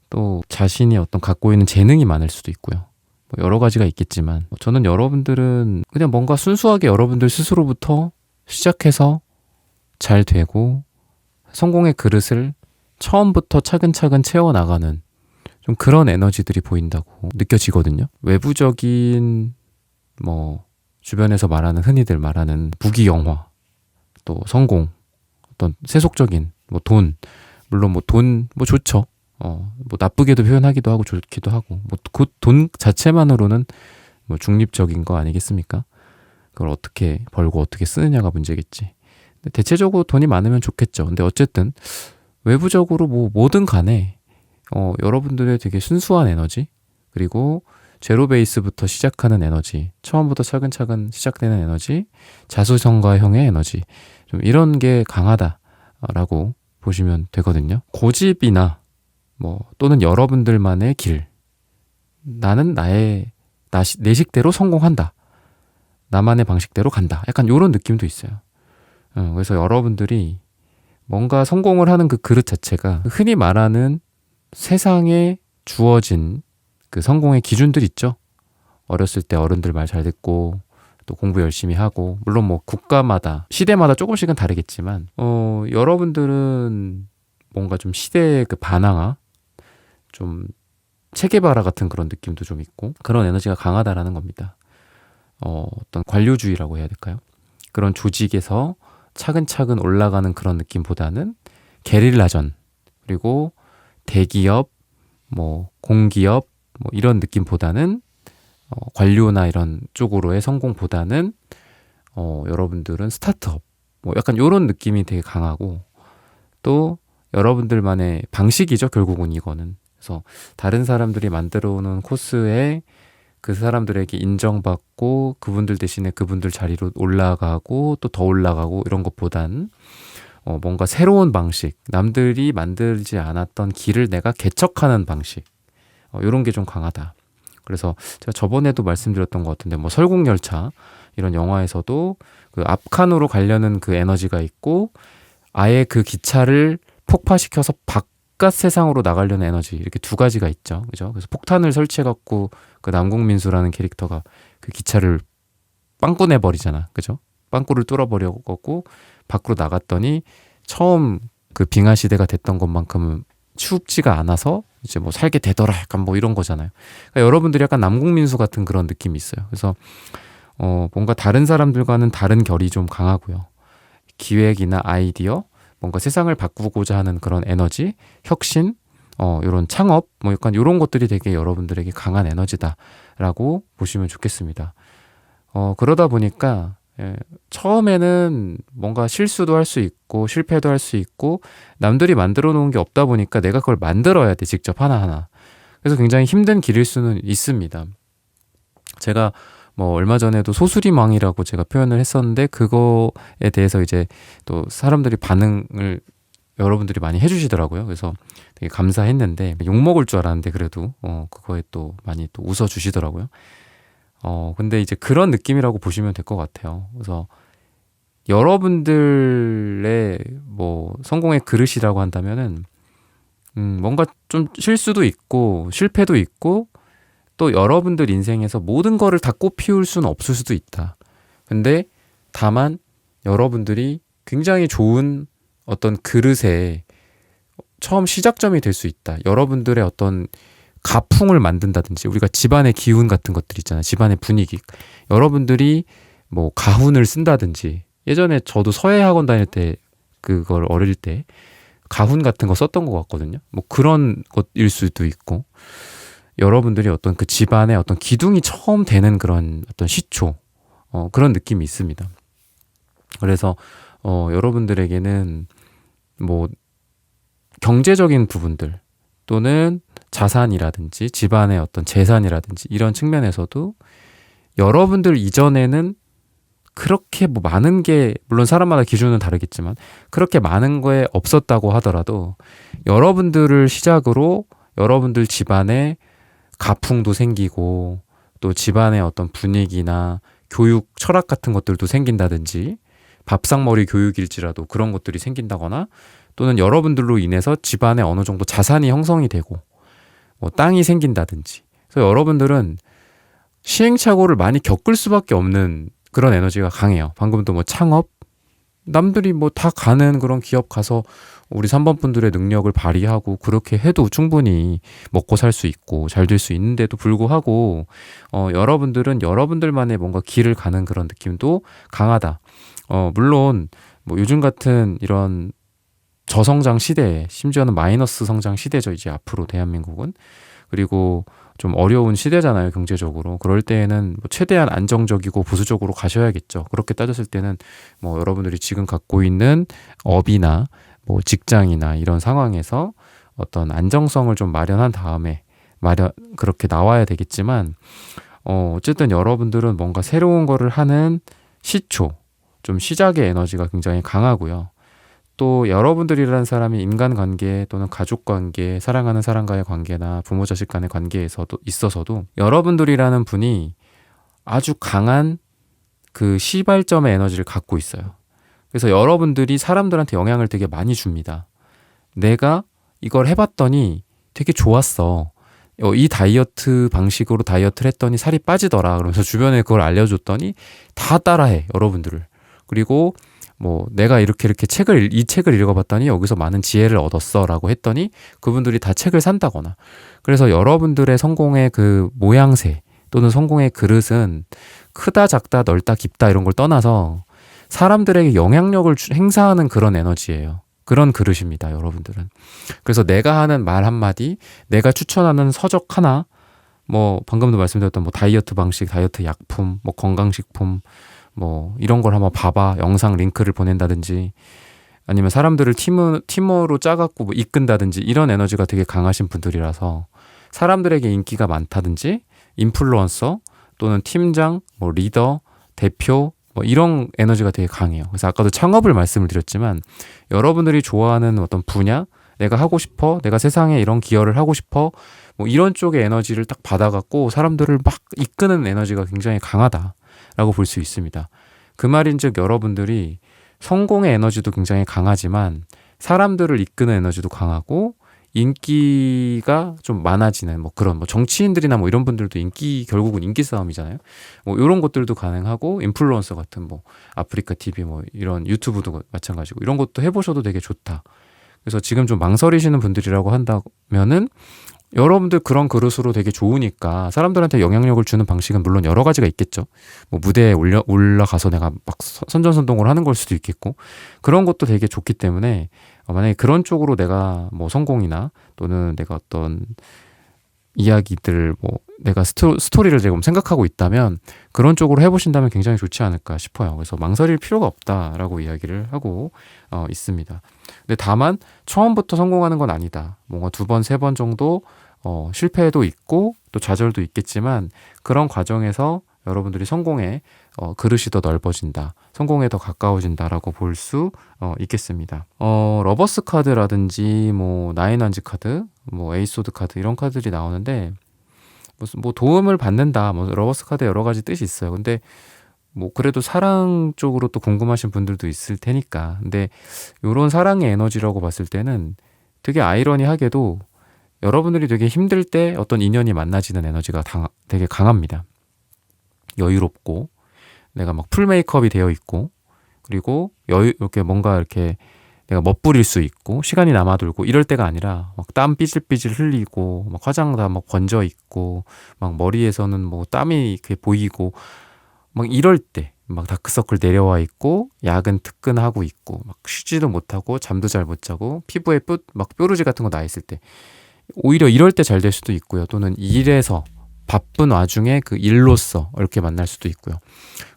또 자신이 어떤 갖고 있는 재능이 많을 수도 있고요. 뭐 여러 가지가 있겠지만, 저는 여러분들은 그냥 뭔가 순수하게 여러분들 스스로부터 시작해서 잘 되고 성공의 그릇을 처음부터 차근차근 채워나가는 좀 그런 에너지들이 보인다고 느껴지거든요. 외부적인 뭐 주변에서 말하는, 흔히들 말하는 부귀영화, 또 성공, 어떤 세속적인 뭐 돈, 물론 뭐 돈 뭐 좋죠. 뭐 나쁘게도 표현하기도 하고 좋기도 하고, 뭐 그 돈 자체만으로는 뭐 중립적인 거 아니겠습니까? 그걸 어떻게 벌고 어떻게 쓰느냐가 문제겠지. 근데 대체적으로 돈이 많으면 좋겠죠. 근데 어쨌든 외부적으로 뭐 뭐든 간에 여러분들의 되게 순수한 에너지, 그리고 제로 베이스부터 시작하는 에너지, 처음부터 차근차근 시작되는 에너지, 자수성가형의 에너지, 좀 이런 게 강하다라고 보시면 되거든요. 고집이나 뭐 또는 여러분들만의 길, 나는 내 식대로 성공한다, 나만의 방식대로 간다, 약간 이런 느낌도 있어요. 그래서 여러분들이 뭔가 성공을 하는 그 그릇 자체가 흔히 말하는 세상에 주어진 그 성공의 기준들 있죠. 어렸을 때 어른들 말 잘 듣고, 또 공부 열심히 하고, 물론 뭐 국가마다 시대마다 조금씩은 다르겠지만 여러분들은 뭔가 좀 시대의 그 반항아, 좀 체계바라 같은 그런 느낌도 좀 있고, 그런 에너지가 강하다라는 겁니다. 어떤 관료주의라고 해야 될까요? 그런 조직에서 차근차근 올라가는 그런 느낌보다는 게릴라전, 그리고 대기업, 뭐 공기업 뭐 이런 느낌보다는 관료나 이런 쪽으로의 성공보다는 여러분들은 스타트업 뭐 약간 이런 느낌이 되게 강하고, 또 여러분들만의 방식이죠. 결국은 이거는. 그래서 다른 사람들이 만들어 놓은 코스에 그 사람들에게 인정받고 그분들 대신에 그분들 자리로 올라가고 또 더 올라가고 이런 것보단 뭔가 새로운 방식, 남들이 만들지 않았던 길을 내가 개척하는 방식, 이런 게 좀 강하다. 그래서 제가 저번에도 말씀드렸던 것 같은데, 뭐 설국열차 이런 영화에서도 그 앞칸으로 가려는 그 에너지가 있고, 아예 그 기차를 폭파시켜서 바깥 세상으로 나가려는 에너지, 이렇게 두 가지가 있죠. 그죠? 그래서 폭탄을 설치해갖고 그 남궁민수라는 캐릭터가 그 기차를 빵꾸 내버리잖아. 그죠? 빵꾸를 뚫어버려갖고 밖으로 나갔더니 처음 그 빙하 시대가 됐던 것만큼은 춥지가 않아서 이제 뭐 살게 되더라, 약간 뭐 이런 거잖아요. 그러니까 여러분들이 약간 남궁민수 같은 그런 느낌이 있어요. 그래서 뭔가 다른 사람들과는 다른 결이 좀 강하고요. 기획이나 아이디어, 뭔가 세상을 바꾸고자 하는 그런 에너지, 혁신, 이런 창업, 뭐 약간 이런 것들이 되게 여러분들에게 강한 에너지다라고 보시면 좋겠습니다. 그러다 보니까 처음에는 뭔가 실수도 할 수 있고 실패도 할 수 있고, 남들이 만들어 놓은 게 없다 보니까 내가 그걸 만들어야 돼, 직접 하나하나. 그래서 굉장히 힘든 길일 수는 있습니다. 제가 뭐 얼마 전에도 소수리망이라고 제가 표현을 했었는데, 그거에 대해서 이제 또 사람들이 반응을 여러분들이 많이 해주시더라고요. 그래서 되게 감사했는데, 욕먹을 줄 알았는데 그래도 그거에 또 많이 또 웃어주시더라고요. 근데 이제 그런 느낌이라고 보시면 될 것 같아요. 그래서 여러분들의 뭐 성공의 그릇이라고 한다면은, 뭔가 좀 실수도 있고 실패도 있고, 또 여러분들 인생에서 모든 거를 다 꽃피울 수는 없을 수도 있다. 근데 다만 여러분들이 굉장히 좋은 어떤 그릇에 처음 시작점이 될 수 있다. 여러분들의 어떤 가풍을 만든다든지, 우리가 집안의 기운 같은 것들 있잖아요. 집안의 분위기. 여러분들이 뭐 가훈을 쓴다든지, 예전에 저도 서예학원 다닐 때 그걸 어릴 때 가훈 같은 거 썼던 것 같거든요. 뭐 그런 것일 수도 있고, 여러분들이 어떤 그 집안의 어떤 기둥이 처음 되는 그런 어떤 시초, 그런 느낌이 있습니다. 그래서 여러분들에게는 뭐 경제적인 부분들 또는 자산이라든지 집안의 어떤 재산이라든지 이런 측면에서도 여러분들 이전에는 그렇게 뭐 많은 게, 물론 사람마다 기준은 다르겠지만 그렇게 많은 거에 없었다고 하더라도, 여러분들을 시작으로 여러분들 집안에 가풍도 생기고, 또 집안의 어떤 분위기나 교육 철학 같은 것들도 생긴다든지, 밥상머리 교육일지라도 그런 것들이 생긴다거나, 또는 여러분들로 인해서 집안에 어느 정도 자산이 형성이 되고 뭐 땅이 생긴다든지, 그래서 여러분들은 시행착오를 많이 겪을 수밖에 없는 그런 에너지가 강해요. 방금도 뭐 창업, 남들이 뭐 다 가는 그런 기업 가서 우리 3번 분들의 능력을 발휘하고 그렇게 해도 충분히 먹고 살 수 있고 잘 될 수 있는데도 불구하고, 여러분들은 여러분들만의 뭔가 길을 가는 그런 느낌도 강하다. 물론 뭐 요즘 같은 이런 저성장 시대에, 심지어는 마이너스 성장 시대죠, 이제 앞으로 대한민국은. 그리고 좀 어려운 시대잖아요, 경제적으로. 그럴 때에는 뭐 최대한 안정적이고 보수적으로 가셔야겠죠. 그렇게 따졌을 때는 뭐 여러분들이 지금 갖고 있는 업이나 뭐 직장이나 이런 상황에서 어떤 안정성을 좀 마련한 다음에 그렇게 나와야 되겠지만, 어쨌든 여러분들은 뭔가 새로운 거를 하는 시초, 좀 시작의 에너지가 굉장히 강하고요. 또 여러분들이라는 사람이 인간관계 또는 가족관계, 사랑하는 사람과의 관계나 부모 자식 간의 관계에서도 있어서도 여러분들이라는 분이 아주 강한 그 시발점의 에너지를 갖고 있어요. 그래서 여러분들이 사람들한테 영향을 되게 많이 줍니다. 내가 이걸 해봤더니 되게 좋았어. 이 다이어트 방식으로 다이어트를 했더니 살이 빠지더라. 그러면서 주변에 그걸 알려줬더니 다 따라해, 여러분들을. 그리고 뭐 내가 이렇게 이 책을 읽어봤더니 여기서 많은 지혜를 얻었어 라고 했더니 그분들이 다 책을 산다거나. 그래서 여러분들의 성공의 그 모양새 또는 성공의 그릇은 크다 작다 넓다 깊다 이런 걸 떠나서 사람들에게 영향력을 행사하는 그런 에너지예요. 그런 그릇입니다, 여러분들은. 그래서 내가 하는 말 한마디, 내가 추천하는 서적 하나, 뭐 방금도 말씀드렸던 뭐 다이어트 방식, 다이어트 약품, 뭐 건강식품, 뭐 이런 걸 한번 봐봐, 영상 링크를 보낸다든지, 아니면 사람들을 팀으로 짜갖고 뭐 이끈다든지, 이런 에너지가 되게 강하신 분들이라서 사람들에게 인기가 많다든지, 인플루언서 또는 팀장, 뭐 리더, 대표, 뭐 이런 에너지가 되게 강해요. 그래서 아까도 창업을 말씀을 드렸지만, 여러분들이 좋아하는 어떤 분야, 내가 하고 싶어, 내가 세상에 이런 기여를 하고 싶어, 뭐 이런 쪽의 에너지를 딱 받아갖고 사람들을 막 이끄는 에너지가 굉장히 강하다라고 볼 수 있습니다. 그 말인즉 여러분들이 성공의 에너지도 굉장히 강하지만 사람들을 이끄는 에너지도 강하고, 인기가 좀 많아지는 뭐 그런 뭐 정치인들이나 뭐 이런 분들도 결국은 인기 싸움이잖아요. 뭐 이런 것들도 가능하고, 인플루언서 같은 뭐 아프리카 TV 뭐 이런 유튜브도 마찬가지고, 이런 것도 해보셔도 되게 좋다. 그래서 지금 좀 망설이시는 분들이라고 한다면은, 여러분들 그런 그릇으로 되게 좋으니까 사람들한테 영향력을 주는 방식은 물론 여러 가지가 있겠죠. 뭐 무대에 올라가서 내가 막 선전선동을 하는 걸 수도 있겠고, 그런 것도 되게 좋기 때문에 만약에 그런 쪽으로 내가 뭐 성공이나 또는 내가 어떤 이야기들, 뭐 내가 스토리를 지금 생각하고 있다면 그런 쪽으로 해보신다면 굉장히 좋지 않을까 싶어요. 그래서 망설일 필요가 없다라고 이야기를 하고 있습니다. 근데 다만 처음부터 성공하는 건 아니다. 뭔가 2번, 3번 정도 실패도 있고 또 좌절도 있겠지만, 그런 과정에서 여러분들이 성공의 그릇이 더 넓어진다, 성공에 더 가까워진다라고 볼 수 있겠습니다. 러버스 카드라든지 뭐 나인완즈 카드, 뭐 에이소드 카드, 이런 카드들이 나오는데, 무슨 뭐 도움을 받는다, 뭐 러버스 카드 여러 가지 뜻이 있어요. 근데 뭐 그래도 사랑 쪽으로 또 궁금하신 분들도 있을 테니까. 근데 요런 사랑의 에너지라고 봤을 때는 되게 아이러니하게도 여러분들이 되게 힘들 때 어떤 인연이 만나지는 에너지가 되게 강합니다. 여유롭고, 내가 막 풀 메이크업이 되어 있고, 그리고 이렇게 뭔가 이렇게 내가 멋부릴 수 있고, 시간이 남아돌고 이럴 때가 아니라 막 땀 삐질삐질 흘리고, 막 화장 다 막 번져 있고, 막 머리에서는 뭐 땀이 이렇게 보이고, 막 이럴 때 막 다크서클 내려와 있고, 야근 특근하고 있고, 막 쉬지도 못하고 잠도 잘 못 자고, 피부에 막 뾰루지 같은 거 나 있을 때, 오히려 이럴 때 잘 될 수도 있고요. 또는 일에서 바쁜 와중에 그 일로서 이렇게 만날 수도 있고요.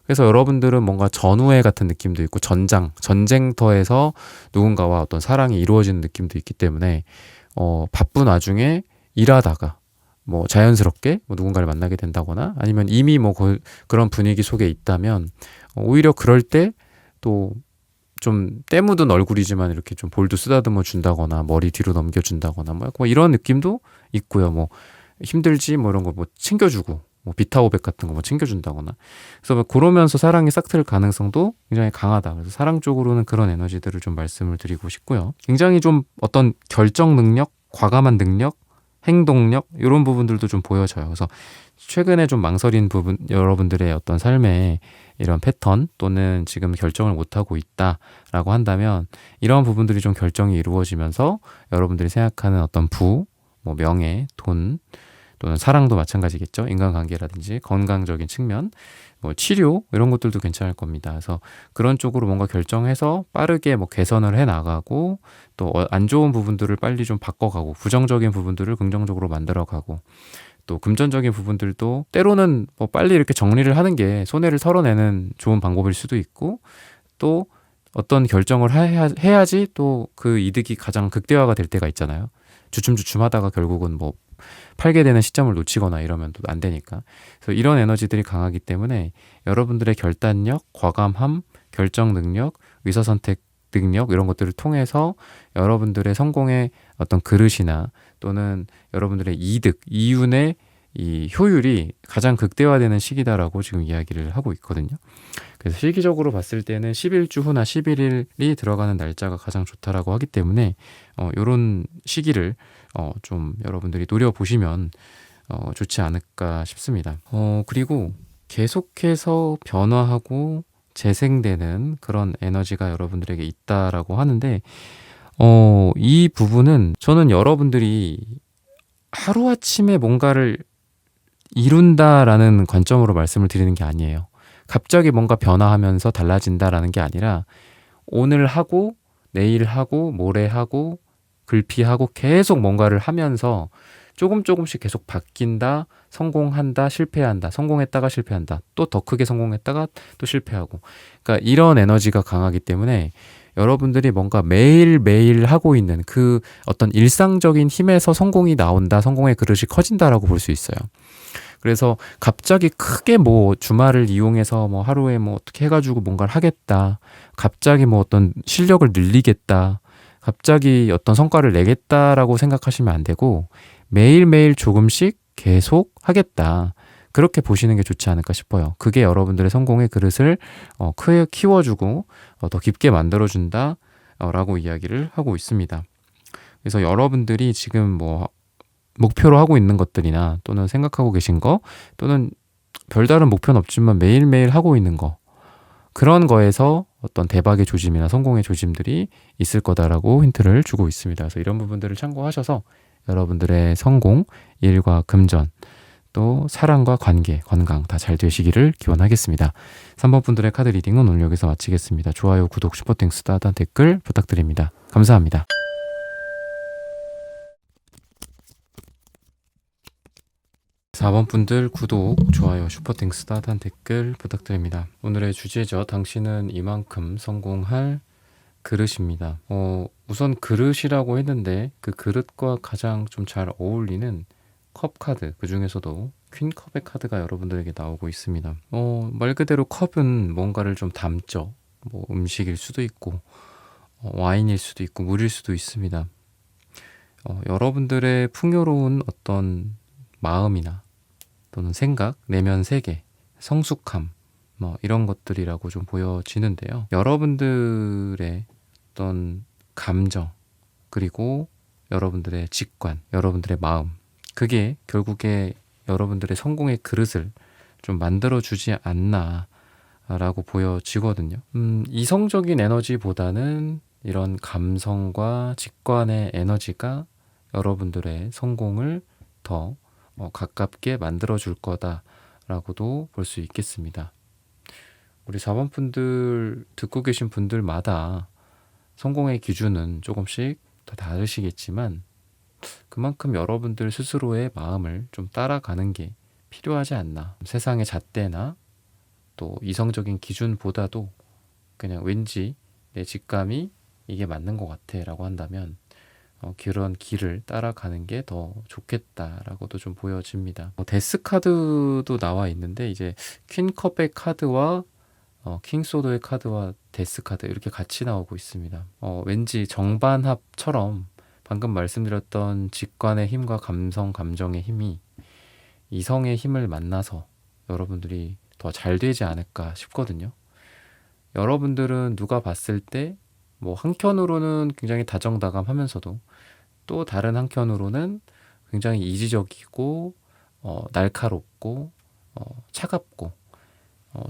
그래서 여러분들은 뭔가 전우회 같은 느낌도 있고, 전쟁터에서 누군가와 어떤 사랑이 이루어지는 느낌도 있기 때문에, 바쁜 와중에 일하다가 뭐 자연스럽게 뭐 누군가를 만나게 된다거나, 아니면 이미 뭐 그런 분위기 속에 있다면 오히려 그럴 때 또 좀 때 묻은 얼굴이지만 이렇게 좀 볼도 쓰다듬어 준다거나, 머리 뒤로 넘겨준다거나, 뭐 이런 느낌도 있고요. 뭐 힘들지 뭐 이런 거 뭐 챙겨주고, 뭐 비타오백 같은 거 뭐 챙겨준다거나, 그래서 뭐 그러면서 사랑이 싹 틀 가능성도 굉장히 강하다. 그래서 사랑 쪽으로는 그런 에너지들을 좀 말씀을 드리고 싶고요. 굉장히 좀 어떤 결정 능력, 과감한 능력, 행동력, 이런 부분들도 좀 보여져요. 그래서 최근에 좀 망설인 부분, 여러분들의 어떤 삶의 이런 패턴, 또는 지금 결정을 못하고 있다라고 한다면, 이런 부분들이 좀 결정이 이루어지면서 여러분들이 생각하는 어떤 뭐 명예, 돈, 또는 사랑도 마찬가지겠죠. 인간관계라든지 건강적인 측면, 뭐 치료, 이런 것들도 괜찮을 겁니다. 그래서 그런 쪽으로 뭔가 결정해서 빠르게 뭐 개선을 해 나가고, 또 안 좋은 부분들을 빨리 좀 바꿔가고, 부정적인 부분들을 긍정적으로 만들어가고, 또 금전적인 부분들도 때로는 뭐 빨리 이렇게 정리를 하는 게 손해를 털어내는 좋은 방법일 수도 있고, 또 어떤 결정을 해야지 또 그 이득이 가장 극대화가 될 때가 있잖아요. 주춤주춤 하다가 결국은 뭐 팔게 되는 시점을 놓치거나 이러면 또 안 되니까. 그래서 이런 에너지들이 강하기 때문에 여러분들의 결단력, 과감함, 결정 능력, 의사선택 능력, 이런 것들을 통해서 여러분들의 성공의 어떤 그릇이나, 또는 여러분들의 이득, 이윤의 이 효율이 가장 극대화되는 시기다라고 지금 이야기를 하고 있거든요. 그래서 시기적으로 봤을 때는 11주 후나 11일이 들어가는 날짜가 가장 좋다라고 하기 때문에 이런 시기를 좀 여러분들이 노려보시면 좋지 않을까 싶습니다. 그리고 계속해서 변화하고 재생되는 그런 에너지가 여러분들에게 있다라고 하는데, 이 부분은 저는 여러분들이 하루아침에 뭔가를 이룬다라는 관점으로 말씀을 드리는 게 아니에요. 갑자기 뭔가 변화하면서 달라진다라는 게 아니라 오늘 하고 내일 하고 모레 하고 글피하고 계속 뭔가를 하면서 조금씩 계속 바뀐다, 성공한다, 실패한다, 성공했다가 실패한다, 또 더 크게 성공했다가 또 실패하고. 그러니까 이런 에너지가 강하기 때문에 여러분들이 뭔가 매일매일 하고 있는 그 어떤 일상적인 힘에서 성공이 나온다, 성공의 그릇이 커진다라고 볼 수 있어요. 그래서 갑자기 크게 뭐 주말을 이용해서 뭐 하루에 뭐 어떻게 해가지고 뭔가를 하겠다, 갑자기 뭐 어떤 실력을 늘리겠다, 갑자기 어떤 성과를 내겠다라고 생각하시면 안 되고 매일매일 조금씩 계속 하겠다. 그렇게 보시는 게 좋지 않을까 싶어요. 그게 여러분들의 성공의 그릇을 크게 키워주고 더 깊게 만들어준다 라고 이야기를 하고 있습니다. 그래서 여러분들이 지금 뭐 목표로 하고 있는 것들이나 또는 생각하고 계신 거 또는 별다른 목표는 없지만 매일매일 하고 있는 거, 그런 거에서 어떤 대박의 조짐이나 성공의 조짐들이 있을 거다라고 힌트를 주고 있습니다. 그래서 이런 부분들을 참고하셔서 여러분들의 성공, 일과 금전, 또 사랑과 관계, 건강 다 잘 되시기를 기원하겠습니다. 3번 분들의 카드 리딩은 오늘 여기서 마치겠습니다. 좋아요, 구독, 슈퍼땡스, 따단 댓글 부탁드립니다. 감사합니다. 4번 분들 구독, 좋아요, 슈퍼땡스, 따단 댓글 부탁드립니다. 오늘의 주제죠. 당신은 이만큼 성공할 그릇입니다. 우선 그릇이라고 했는데 그 그릇과 가장 좀 잘 어울리는 컵 카드, 그 중에서도 퀸컵의 카드가 여러분들에게 나오고 있습니다. 말 그대로 컵은 뭔가를 좀 담죠. 뭐 음식일 수도 있고 와인일 수도 있고 물일 수도 있습니다. 여러분들의 풍요로운 어떤 마음이나 또는 생각, 내면 세계, 성숙함, 뭐 이런 것들이라고 좀 보여지는데요. 여러분들의 어떤 감정, 그리고 여러분들의 직관, 여러분들의 마음, 그게 결국에 여러분들의 성공의 그릇을 좀 만들어주지 않나 라고 보여지거든요. 이성적인 에너지보다는 이런 감성과 직관의 에너지가 여러분들의 성공을 더 가깝게 만들어줄 거다라고도 볼 수 있겠습니다. 우리 4번 분들, 듣고 계신 분들마다 성공의 기준은 조금씩 다 다르시겠지만 그만큼 여러분들 스스로의 마음을 좀 따라가는 게 필요하지 않나. 세상의 잣대나 또 이성적인 기준보다도 그냥 왠지 내 직감이 이게 맞는 것 같아 라고 한다면 그런 길을 따라가는 게 더 좋겠다라고도 좀 보여집니다. 데스 카드도 나와 있는데 이제 퀸컵의 카드와 킹소드의 카드와 데스 카드 이렇게 같이 나오고 있습니다. 왠지 정반합처럼 방금 말씀드렸던 직관의 힘과 감정의 힘이 이성의 힘을 만나서 여러분들이 더 잘 되지 않을까 싶거든요. 여러분들은 누가 봤을 때 뭐 한켠으로는 굉장히 다정다감하면서도 또 다른 한켠으로는 굉장히 이지적이고 날카롭고 차갑고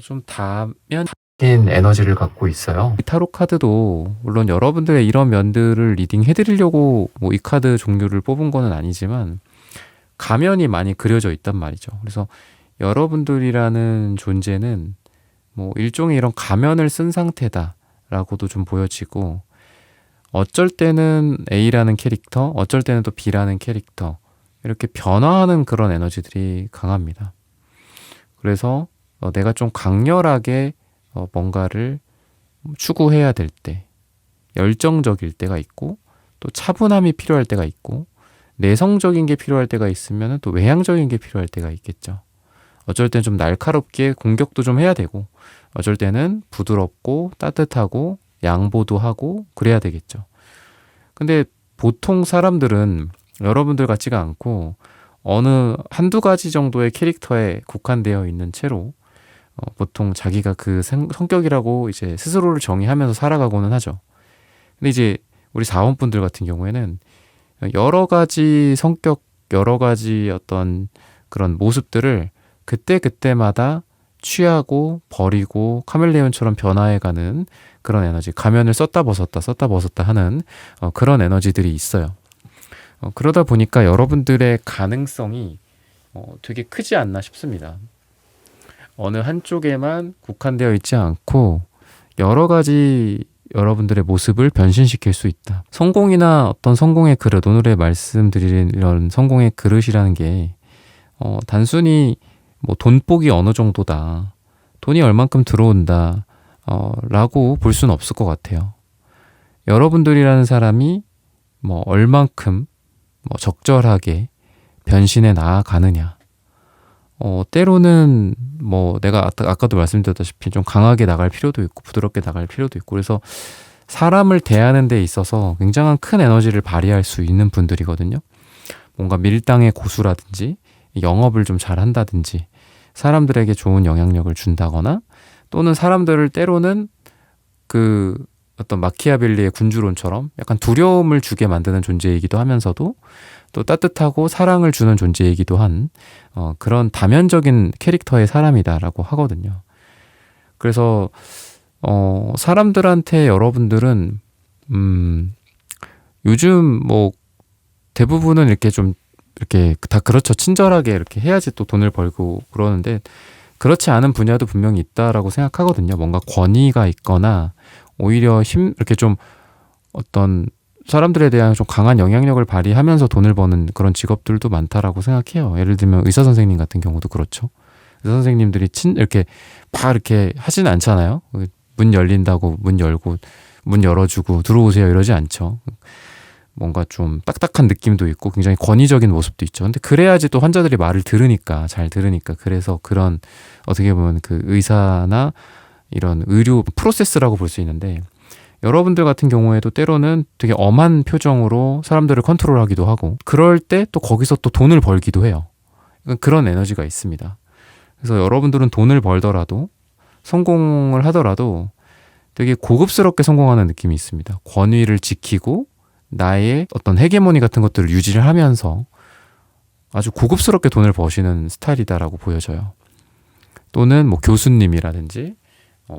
좀 다면 에너지를 갖고 있어요. 이 타로 카드도 물론 여러분들의 이런 면들을 리딩 해드리려고 뭐 이 카드 종류를 뽑은 거는 아니지만 가면이 많이 그려져 있단 말이죠. 그래서 여러분들이라는 존재는 뭐 일종의 이런 가면을 쓴 상태다라고도 좀 보여지고, 어쩔 때는 A라는 캐릭터, 어쩔 때는 또 B라는 캐릭터, 이렇게 변화하는 그런 에너지들이 강합니다. 그래서 내가 좀 강렬하게 뭔가를 추구해야 될 때, 열정적일 때가 있고, 또 차분함이 필요할 때가 있고, 내성적인 게 필요할 때가 있으면 또 외향적인 게 필요할 때가 있겠죠. 어쩔 때는 좀 날카롭게 공격도 좀 해야 되고, 어쩔 때는 부드럽고 따뜻하고 양보도 하고 그래야 되겠죠. 근데 보통 사람들은 여러분들 같지가 않고 어느 한두 가지 정도의 캐릭터에 국한되어 있는 채로 보통 자기가 그 성격이라고 이제 스스로를 정의하면서 살아가고는 하죠. 근데 이제 우리 4번 분들 같은 경우에는 여러 가지 성격, 여러 가지 어떤 그런 모습들을 그때그때마다 취하고 버리고 카멜레온처럼 변화해가는 그런 에너지, 가면을 썼다 벗었다 하는 그런 에너지들이 있어요. 그러다 보니까 여러분들의 가능성이 되게 크지 않나 싶습니다. 어느 한쪽에만 국한되어 있지 않고 여러 가지 여러분들의 모습을 변신시킬 수 있다. 성공이나 어떤 성공의 그릇, 오늘의 말씀드린 이런 성공의 그릇이라는 게 단순히 뭐 돈복이 어느 정도다, 돈이 얼만큼 들어온다 라고 볼 수는 없을 것 같아요. 여러분들이라는 사람이 뭐 얼만큼 뭐 적절하게 변신해 나아가느냐. 때로는 뭐 내가 아까도 말씀드렸다시피 좀 강하게 나갈 필요도 있고 부드럽게 나갈 필요도 있고, 그래서 사람을 대하는 데 있어서 굉장한 큰 에너지를 발휘할 수 있는 분들이거든요. 뭔가 밀당의 고수라든지 영업을 좀 잘한다든지 사람들에게 좋은 영향력을 준다거나, 또는 사람들을 때로는 그 어떤 마키아벨리의 군주론처럼 약간 두려움을 주게 만드는 존재이기도 하면서도 또 따뜻하고 사랑을 주는 존재이기도 한 그런 다면적인 캐릭터의 사람이다라고 하거든요. 그래서 사람들한테 여러분들은 요즘 뭐 대부분은 이렇게 좀 이렇게 다 그렇죠. 친절하게 이렇게 해야지 또 돈을 벌고 그러는데, 그렇지 않은 분야도 분명히 있다라고 생각하거든요. 뭔가 권위가 있거나 오히려 이렇게 좀 어떤 사람들에 대한 좀 강한 영향력을 발휘하면서 돈을 버는 그런 직업들도 많다라고 생각해요. 예를 들면 의사 선생님 같은 경우도 그렇죠. 의사 선생님들이 이렇게 막 이렇게 하지는 않잖아요. 문 열린다고 문 열고 문 열어주고 들어오세요 이러지 않죠. 뭔가 좀 딱딱한 느낌도 있고 굉장히 권위적인 모습도 있죠. 근데 그래야지 또 환자들이 말을 들으니까, 잘 들으니까, 그래서 그런 어떻게 보면 그 의사나 이런 의료 프로세스라고 볼 수 있는데, 여러분들 같은 경우에도 때로는 되게 엄한 표정으로 사람들을 컨트롤하기도 하고, 그럴 때 또 거기서 또 돈을 벌기도 해요. 그런 에너지가 있습니다. 그래서 여러분들은 돈을 벌더라도 성공을 하더라도 되게 고급스럽게 성공하는 느낌이 있습니다. 권위를 지키고 나의 어떤 헤게모니 같은 것들을 유지를 하면서 아주 고급스럽게 돈을 버시는 스타일이다라고 보여져요. 또는 뭐 교수님이라든지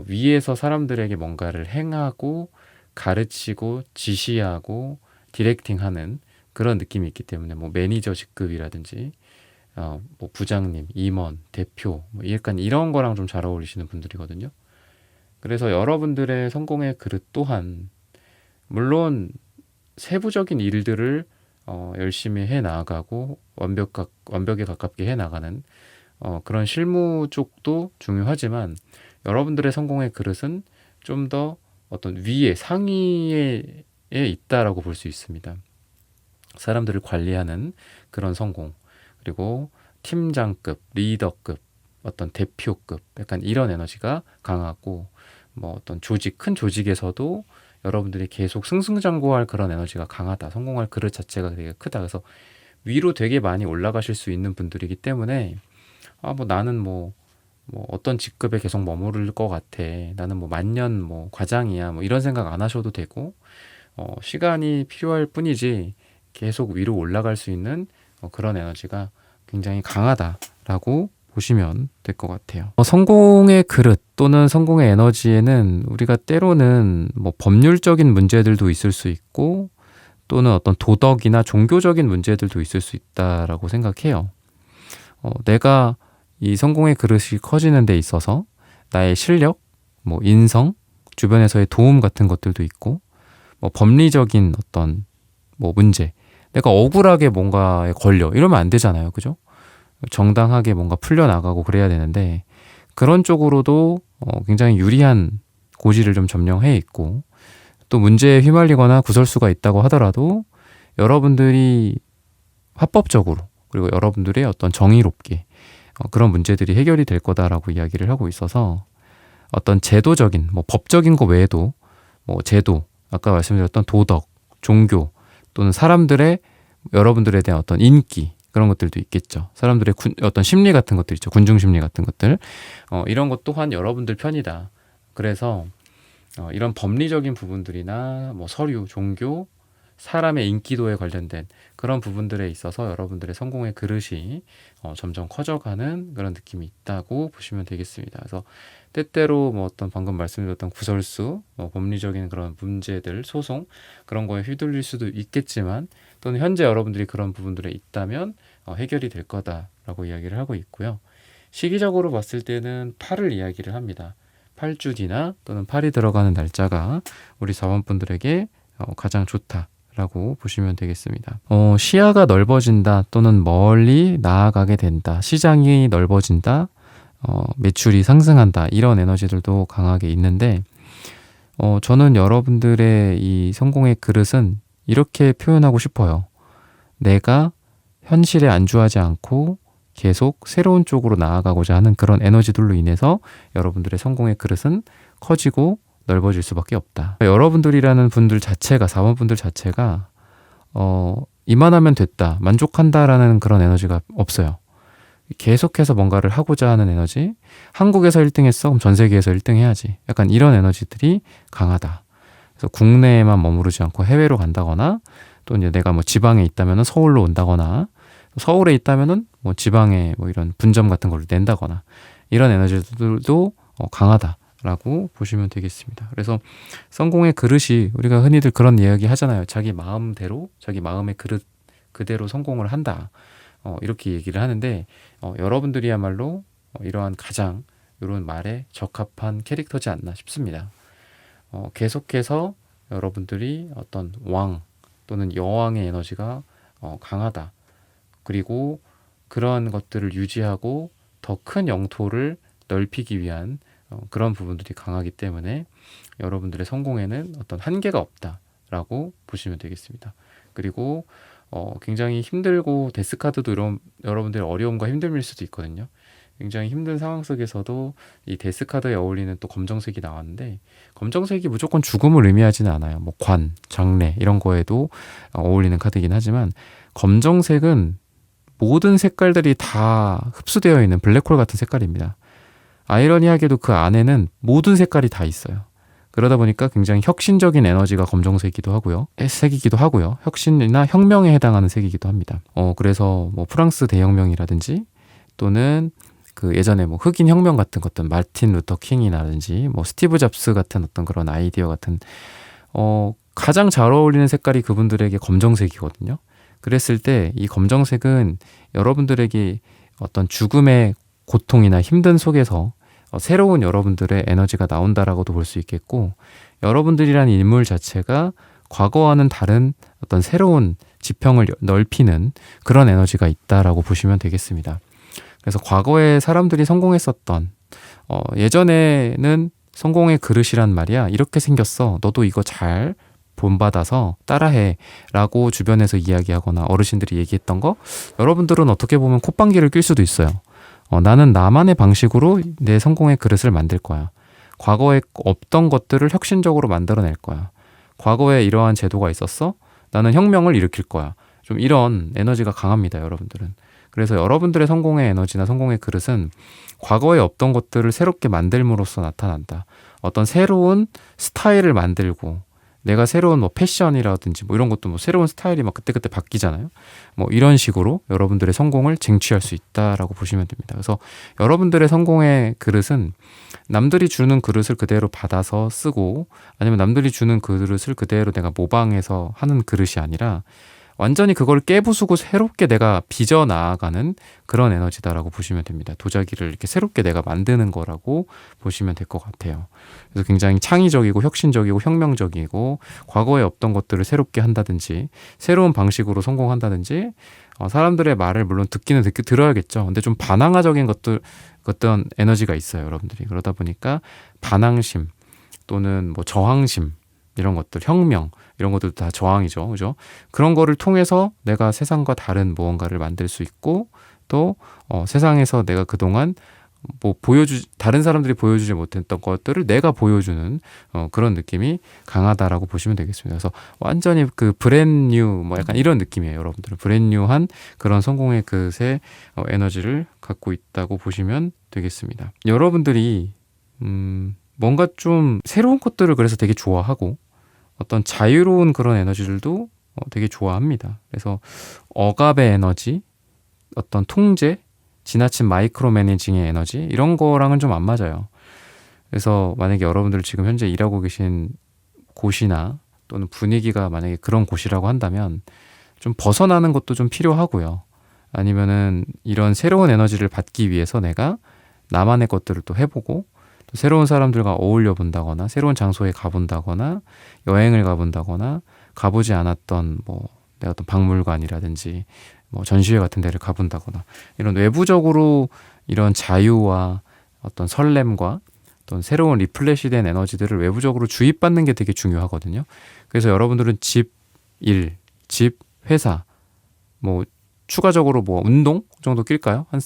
위에서 사람들에게 뭔가를 행하고 가르치고 지시하고 디렉팅하는 그런 느낌이 있기 때문에 뭐 매니저 직급이라든지 뭐 부장님, 임원, 대표 뭐 약간 이런 거랑 좀 잘 어울리시는 분들이거든요. 그래서 여러분들의 성공의 그릇 또한 물론 세부적인 일들을 열심히 해 나가고 완벽에 가깝게 해 나가는 그런 실무 쪽도 중요하지만, 여러분들의 성공의 그릇은 좀 더 어떤 위에 상위에 있다라고 볼 수 있습니다. 사람들을 관리하는 그런 성공, 그리고 팀장급, 리더급, 어떤 대표급, 약간 이런 에너지가 강하고, 뭐 어떤 큰 조직에서도 여러분들이 계속 승승장구할 그런 에너지가 강하다. 성공할 그릇 자체가 되게 크다. 그래서 위로 되게 많이 올라가실 수 있는 분들이기 때문에 뭐 나는 뭐 어떤 직급에 계속 머무를 것 같아. 나는 뭐 만년 뭐 과장이야. 뭐 이런 생각 안 하셔도 되고, 시간이 필요할 뿐이지 계속 위로 올라갈 수 있는 그런 에너지가 굉장히 강하다라고 보시면 될 것 같아요. 성공의 그릇 또는 성공의 에너지에는 우리가 때로는 뭐 법률적인 문제들도 있을 수 있고, 또는 어떤 도덕이나 종교적인 문제들도 있을 수 있다라고 생각해요. 내가 이 성공의 그릇이 커지는 데 있어서 나의 실력, 뭐 인성, 주변에서의 도움 같은 것들도 있고, 뭐 법리적인 어떤 뭐 문제, 내가 억울하게 뭔가에 걸려 이러면 안 되잖아요, 그죠? 정당하게 뭔가 풀려나가고 그래야 되는데, 그런 쪽으로도 굉장히 유리한 고지를 좀 점령해 있고, 또 문제에 휘말리거나 구설수가 있다고 하더라도 여러분들이 합법적으로, 그리고 여러분들의 어떤 정의롭게 그런 문제들이 해결이 될 거다라고 이야기를 하고 있어서, 어떤 제도적인 뭐 법적인 거 외에도 뭐 제도, 아까 말씀드렸던 도덕, 종교, 또는 사람들의 여러분들에 대한 어떤 인기, 그런 것들도 있겠죠. 사람들의 어떤 심리 같은 것들 있죠. 군중 심리 같은 것들. 이런 것 또한 여러분들 편이다. 그래서 이런 법리적인 부분들이나 뭐 서류, 종교, 사람의 인기도에 관련된 그런 부분들에 있어서 여러분들의 성공의 그릇이 점점 커져가는 그런 느낌이 있다고 보시면 되겠습니다. 그래서 때때로 뭐 어떤 방금 말씀드렸던 구설수, 뭐 법리적인 그런 문제들, 소송, 그런 거에 휘둘릴 수도 있겠지만, 또는 현재 여러분들이 그런 부분들에 있다면 해결이 될 거다라고 이야기를 하고 있고요. 시기적으로 봤을 때는 8을 이야기를 합니다. 8주기나 또는 8이 들어가는 날짜가 우리 사원분들에게 가장 좋다라고 보시면 되겠습니다. 시야가 넓어진다 또는 멀리 나아가게 된다, 시장이 넓어진다, 매출이 상승한다, 이런 에너지들도 강하게 있는데 저는 여러분들의 이 성공의 그릇은 이렇게 표현하고 싶어요. 내가 현실에 안주하지 않고 계속 새로운 쪽으로 나아가고자 하는 그런 에너지들로 인해서 여러분들의 성공의 그릇은 커지고 넓어질 수밖에 없다. 여러분들이라는 분들 자체가, 사원분들 자체가 이만하면 됐다, 만족한다라는 그런 에너지가 없어요. 계속해서 뭔가를 하고자 하는 에너지, 한국에서 1등 했어? 그럼 전 세계에서 1등 해야지. 약간 이런 에너지들이 강하다. 그래서 국내에만 머무르지 않고 해외로 간다거나, 또 이제 내가 뭐 지방에 있다면 서울로 온다거나, 서울에 있다면은 뭐 지방에 뭐 이런 분점 같은 걸 낸다거나, 이런 에너지들도 강하다라고 보시면 되겠습니다. 그래서 성공의 그릇이, 우리가 흔히들 그런 이야기 하잖아요. 자기 마음대로, 자기 마음의 그릇 그대로 성공을 한다. 이렇게 얘기를 하는데 여러분들이야말로 이러한 가장 이런 말에 적합한 캐릭터지 않나 싶습니다. 계속해서 여러분들이 어떤 왕 또는 여왕의 에너지가 강하다. 그리고 그런 것들을 유지하고 더 큰 영토를 넓히기 위한 그런 부분들이 강하기 때문에 여러분들의 성공에는 어떤 한계가 없다라고 보시면 되겠습니다. 그리고 굉장히 힘들고, 데스카드도 이런 여러분들의 어려움과 힘듦일 수도 있거든요. 굉장히 힘든 상황 속에서도 이 데스카드에 어울리는 또 검정색이 나왔는데, 검정색이 무조건 죽음을 의미하지는 않아요. 뭐 관, 장래 이런 거에도 어울리는 카드이긴 하지만, 검정색은 모든 색깔들이 다 흡수되어 있는 블랙홀 같은 색깔입니다. 아이러니하게도 그 안에는 모든 색깔이 다 있어요. 그러다 보니까 굉장히 혁신적인 에너지가 검정색이기도 하고요. 색이기도 하고요. 혁신이나 혁명에 해당하는 색이기도 합니다. 그래서 뭐 프랑스 대혁명이라든지, 또는 그 예전에 뭐 흑인 혁명 같은 것들, 마틴 루터 킹이라든지 뭐 스티브 잡스 같은 어떤 그런 아이디어 같은 가장 잘 어울리는 색깔이 그분들에게 검정색이거든요. 그랬을 때 이 검정색은 여러분들에게 어떤 죽음의 고통이나 힘든 속에서 새로운 여러분들의 에너지가 나온다라고도 볼 수 있겠고, 여러분들이라는 인물 자체가 과거와는 다른 어떤 새로운 지평을 넓히는 그런 에너지가 있다라고 보시면 되겠습니다. 그래서 과거에 사람들이 성공했었던 예전에는 성공의 그릇이란 말이야, 이렇게 생겼어, 너도 이거 잘 본받아서 따라해 라고 주변에서 이야기하거나 어르신들이 얘기했던 거, 여러분들은 어떻게 보면 콧방귀를 낄 수도 있어요. 나는 나만의 방식으로 내 성공의 그릇을 만들 거야. 과거에 없던 것들을 혁신적으로 만들어낼 거야. 과거에 이러한 제도가 있었어? 나는 혁명을 일으킬 거야. 좀 이런 에너지가 강합니다, 여러분들은. 그래서 여러분들의 성공의 에너지나 성공의 그릇은 과거에 없던 것들을 새롭게 만들므로써 나타난다. 어떤 새로운 스타일을 만들고, 내가 새로운 뭐 패션이라든지 뭐 이런 것도 뭐 새로운 스타일이 막 그때그때 바뀌잖아요. 뭐 이런 식으로 여러분들의 성공을 쟁취할 수 있다라고 보시면 됩니다. 그래서 여러분들의 성공의 그릇은 남들이 주는 그릇을 그대로 받아서 쓰고, 아니면 남들이 주는 그릇을 그대로 내가 모방해서 하는 그릇이 아니라, 완전히 그걸 깨부수고 새롭게 내가 빚어 나아가는 그런 에너지다라고 보시면 됩니다. 도자기를 이렇게 새롭게 내가 만드는 거라고 보시면 될 것 같아요. 그래서 굉장히 창의적이고 혁신적이고 혁명적이고, 과거에 없던 것들을 새롭게 한다든지, 새로운 방식으로 성공한다든지, 사람들의 말을 물론 듣기는 들어야겠죠. 근데 좀 반항아적인 어떤 에너지가 있어요, 여러분들이. 그러다 보니까 반항심 또는 뭐 저항심, 이런 것들, 혁명, 이런 것들도 다 저항이죠. 그죠? 그런 거를 통해서 내가 세상과 다른 무언가를 만들 수 있고, 또 세상에서 내가 그동안 뭐 다른 사람들이 보여주지 못했던 것들을 내가 보여주는 그런 느낌이 강하다라고 보시면 되겠습니다. 그래서 완전히 그 브랜뉴 뭐 약간 이런 느낌이에요, 여러분들은. 브랜뉴한 그런 성공의 그릇의 에너지를 갖고 있다고 보시면 되겠습니다. 여러분들이 뭔가 좀 새로운 것들을 그래서 되게 좋아하고, 어떤 자유로운 그런 에너지들도 되게 좋아합니다. 그래서 억압의 에너지, 어떤 통제, 지나친 마이크로 매니징의 에너지, 이런 거랑은 좀 안 맞아요. 그래서 만약에 여러분들 지금 현재 일하고 계신 곳이나 또는 분위기가 만약에 그런 곳이라고 한다면 좀 벗어나는 것도 좀 필요하고요. 아니면은 이런 새로운 에너지를 받기 위해서 내가 나만의 것들을 또 해보고 또 새로운 사람들과 어울려 본다거나 새로운 장소에 가본다거나 여행을 가본다거나 가보지 않았던 뭐 내 어떤 박물관이라든지 뭐 전시회 같은 데를 가본다거나 이런 외부적으로 이런 자유와 어떤 설렘과 어떤 새로운 리플렛이 된 에너지들을 외부적으로 주입받는 게 되게 중요하거든요. 그래서 여러분들은 집, 일, 집, 회사 뭐 추가적으로 뭐 운동 정도 낄까요? 한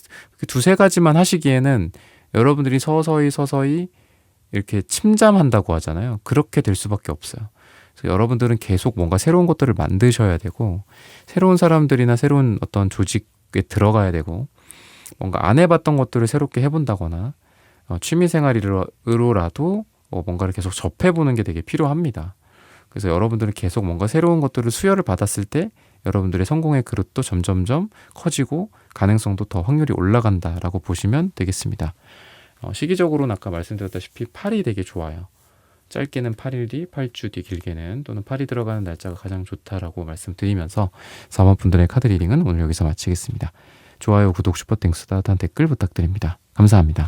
두세 가지만 하시기에는 여러분들이 서서히 이렇게 침잠한다고 하잖아요. 그렇게 될 수밖에 없어요. 그래서 여러분들은 계속 뭔가 새로운 것들을 만드셔야 되고 새로운 사람들이나 새로운 어떤 조직에 들어가야 되고 뭔가 안 해봤던 것들을 새롭게 해본다거나 취미생활로라도 뭔가를 계속 접해보는 게 되게 필요합니다. 그래서 여러분들은 계속 뭔가 새로운 것들을 수혈을 받았을 때 여러분들의 성공의 그릇도 점점점 커지고 가능성도 더 확률이 올라간다라고 보시면 되겠습니다. 시기적으로는 아까 말씀드렸다시피 8이 되게 좋아요. 짧게는 8일 뒤, 8주 뒤, 길게는 또는 8이 들어가는 날짜가 가장 좋다라고 말씀드리면서 4번 분들의 카드 리딩은 오늘 여기서 마치겠습니다. 좋아요, 구독, 슈퍼땡스, 따뜻한 댓글 부탁드립니다. 감사합니다.